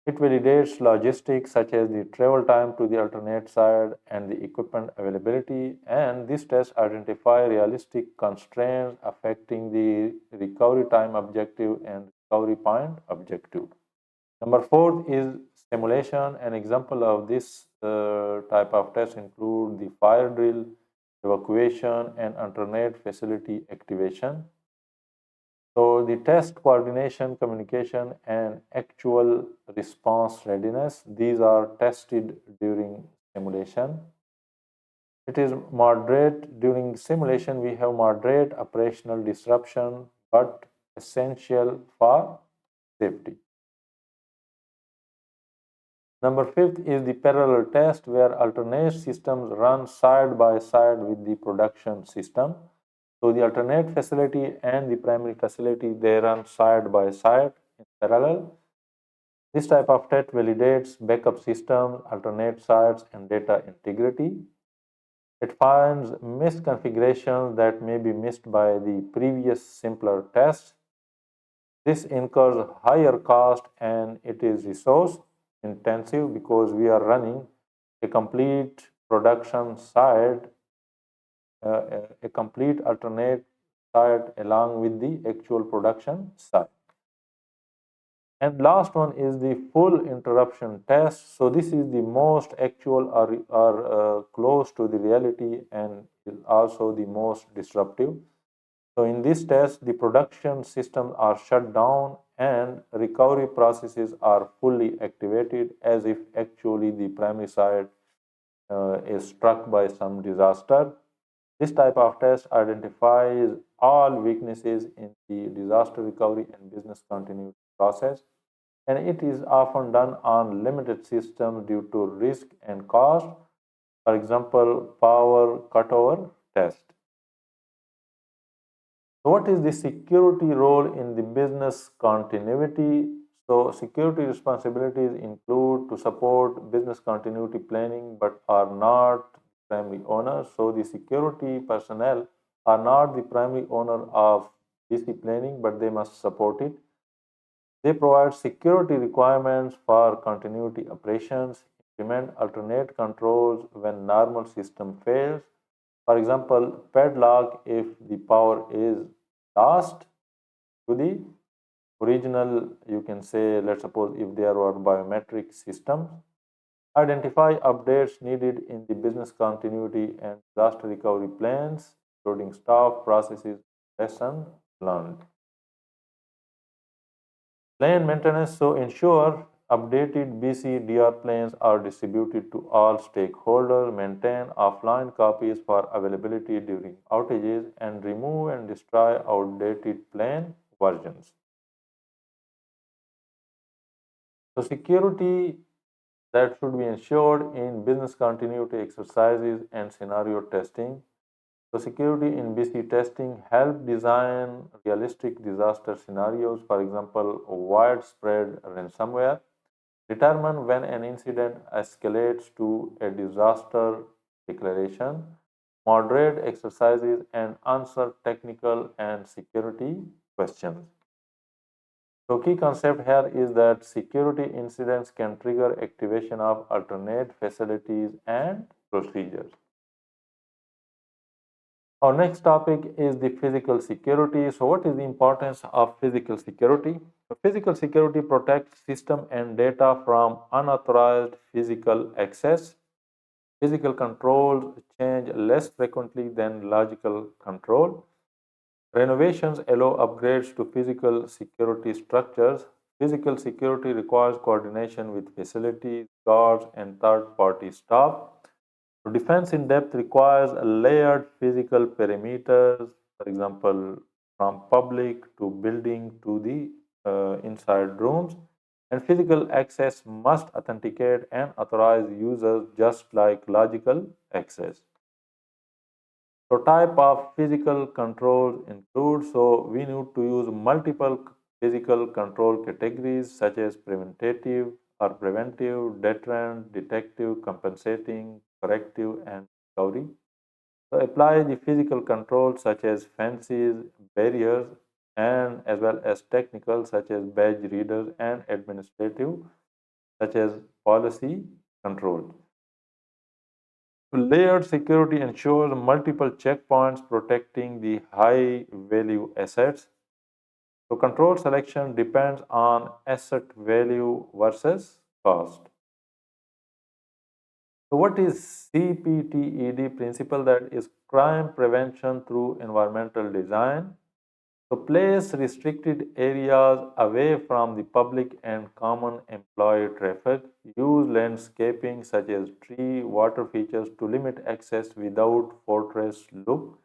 It validates logistics such as the travel time to the alternate site and the equipment availability. And this test identify realistic constraints affecting the recovery time objective and recovery point objective. Number four is simulation. An example of this type of test include the fire drill, evacuation, and alternate facility activation. So the test coordination, communication, and actual response readiness, these are tested during simulation. It is moderate. During simulation, we have moderate operational disruption, but essential for safety. Number fifth is the parallel test, where alternate systems run side by side with the production system. So the alternate facility and the primary facility, they run side by side in parallel. This type of test validates backup systems, alternate sites, and data integrity. It finds misconfigurations that may be missed by the previous simpler tests. This incurs higher cost and it is resource intensive because we are running a complete production site, a complete alternate site along with the actual production site. And last one is the full interruption test. So this is the most actual or close to the reality and is also the most disruptive. So in this test, the production systems are shut down and recovery processes are fully activated as if actually the primary site is struck by some disaster. This type of test identifies all weaknesses in the disaster recovery and business continuity process, and it is often done on limited systems due to risk and cost. For example, power cutover test. So what is the security role in the business continuity? So security responsibilities include to support business continuity planning but are not primary owners. So the security personnel are not the primary owner of BC planning, but they must support it. They provide security requirements for continuity operations, implement alternate controls when normal system fails. For example, padlock if the power is lost to the original, you can say, let's suppose if there were biometric systems. Identify updates needed in the business continuity and disaster recovery plans, including staff, processes, lessons learned. Plan maintenance, so ensure updated BCDR plans are distributed to all stakeholders, maintain offline copies for availability during outages, and remove and destroy outdated plan versions. So security that should be ensured in business continuity exercises and scenario testing. So security in BC testing help design realistic disaster scenarios, for example, widespread ransomware, determine when an incident escalates to a disaster declaration, moderate exercises, and answer technical and security questions. So key concept here is that security incidents can trigger activation of alternate facilities and procedures. Our next topic is the physical security. So what is the importance of physical security? Physical security protects system and data from unauthorized physical access. Physical controls change less frequently than logical control. Renovations allow upgrades to physical security structures. Physical security requires coordination with facilities, guards, and third-party staff. Defense in depth requires a layered physical perimeters, for example, from public to building to the inside rooms. And physical access must authenticate and authorize users just like logical access. So type of physical controls include, so we need to use multiple physical control categories such as preventative, are preventive, deterrent, detective, compensating, corrective, and recovery. So apply the physical controls such as fences, barriers, and as well as technical such as badge readers and administrative such as policy control. Layered security ensures multiple checkpoints protecting the high value assets. So control selection depends on asset value versus cost. So what is CPTED principle? That is crime prevention through environmental design. So place restricted areas away from the public and common employee traffic. Use landscaping such as tree, water features to limit access without fortress look.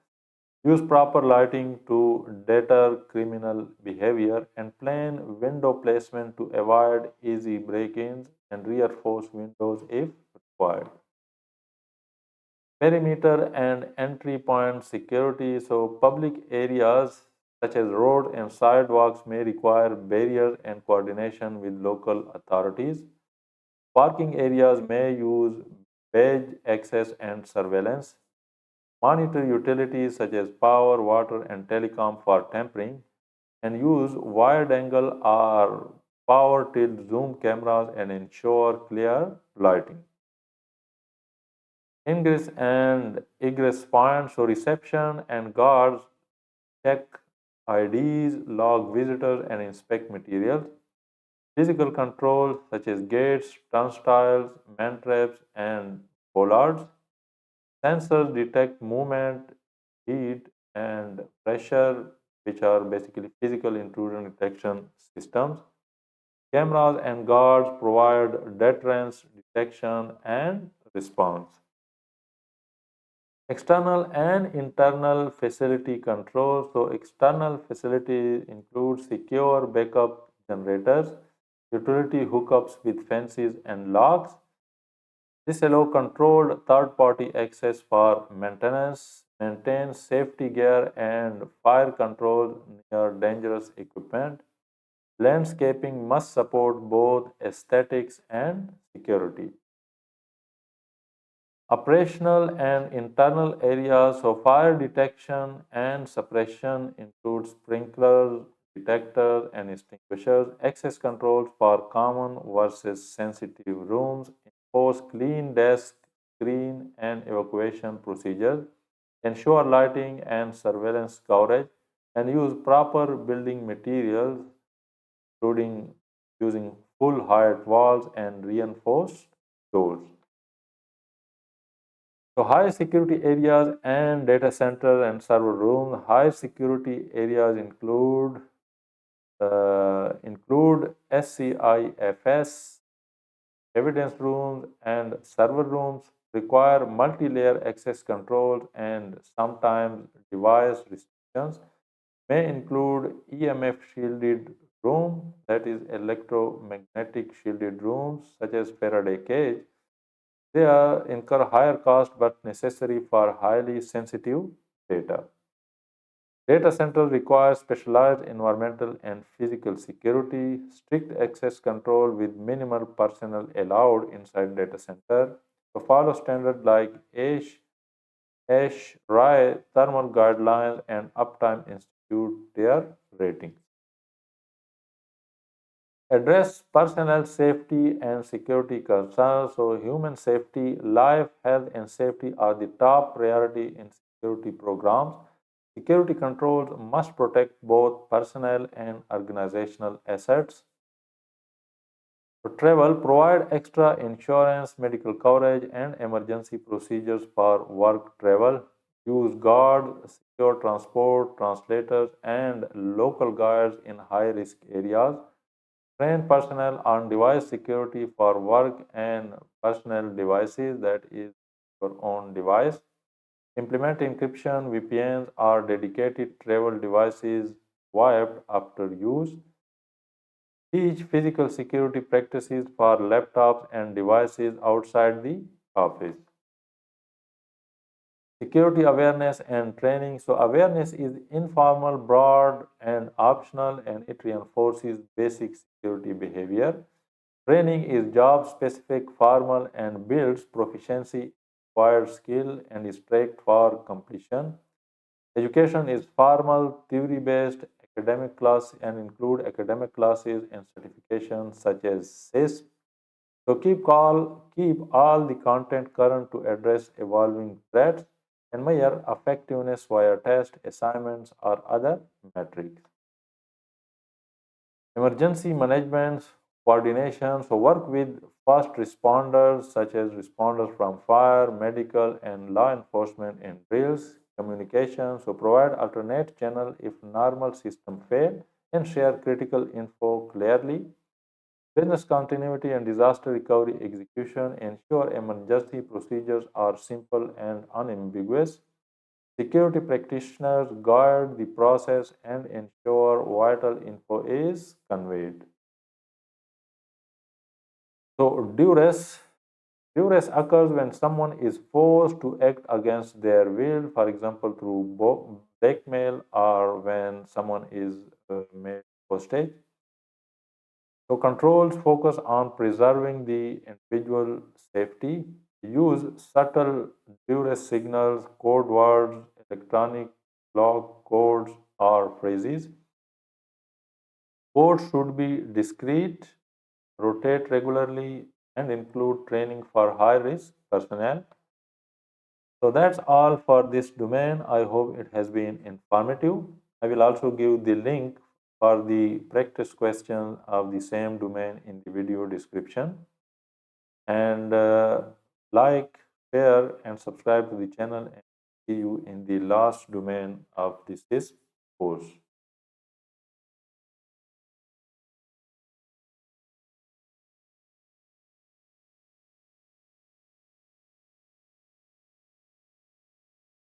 Use proper lighting to deter criminal behavior and plan window placement to avoid easy break-ins and reinforce windows if required. Perimeter and entry point security. So public areas such as roads and sidewalks may require barriers and coordination with local authorities. Parking areas may use badge access and surveillance. Monitor utilities such as power, water, and telecom for tampering, and use wide angle or power tilt zoom cameras and ensure clear lighting. Ingress and egress points, so reception and guards check IDs, log visitors, and inspect materials. Physical controls such as gates, turnstiles, man traps, and bollards. Sensors detect movement, heat, and pressure, which are basically physical intrusion detection systems. Cameras and guards provide deterrence, detection, and response. External and internal facility control. So external facilities include secure backup generators, utility hookups with fences and locks. This allows controlled third-party access for maintenance, maintain safety gear and fire control near dangerous equipment. Landscaping must support both aesthetics and security. Operational and internal areas of fire detection and suppression include sprinklers, detectors, and extinguishers, access controls for common versus sensitive rooms, enforce clean desk, screen, and evacuation procedures, ensure lighting and surveillance coverage, and use proper building materials, including using full height walls and reinforced doors. So high security areas and data center and server rooms. High security areas include SCIFS, evidence rooms, and server rooms. Require multi-layer access controls and sometimes device restrictions. May include EMF shielded room, that is electromagnetic shielded rooms such as Faraday cage. They incur higher cost but necessary for highly sensitive data. Data centers require specialized environmental and physical security, strict access control with minimal personnel allowed inside data center. To follow standards like RAI, thermal guidelines, and Uptime Institute their ratings. Address personnel safety and security concerns. So, human safety, life, health, and safety are the top priority in security programs. Security controls must protect both personnel and organizational assets. For travel, provide extra insurance, medical coverage, and emergency procedures for work travel. Use guards, secure transport, translators, and local guides in high risk areas. Train personnel on device security for work and personal devices, that is your own device. Implement encryption, VPNs, or dedicated travel devices wiped after use. Teach physical security practices for laptops and devices outside the office. Security awareness and training. So, awareness is informal, broad, and optional, and it reinforces basic security behavior. Training is job specific, formal, and builds proficiency, acquired skill, and is tracked for completion. Education is formal, theory based, academic class and include academic classes and certifications such as CISSP. So keep all the content current to address evolving threats and measure effectiveness via test, assignments, or other metrics. Emergency management coordination, so work with first responders such as responders from fire, medical, and law enforcement in drills, communication, so provide alternate channel if normal system fail and share critical info clearly. Business continuity and disaster recovery execution ensure emergency procedures are simple and unambiguous. Security practitioners guide the process and ensure vital info is conveyed. So, duress occurs when someone is forced to act against their will, for example, through blackmail or when someone is made hostage. So controls focus on preserving the individual safety, use subtle duress signals, code words, electronic log codes, or phrases. Codes should be discrete, rotate regularly, and include training for high risk personnel. So that's all for this domain. I hope it has been informative. I will also give the link for the practice question of the same domain in the video description. And like, share, and subscribe to the channel. And see you in the last domain of this course.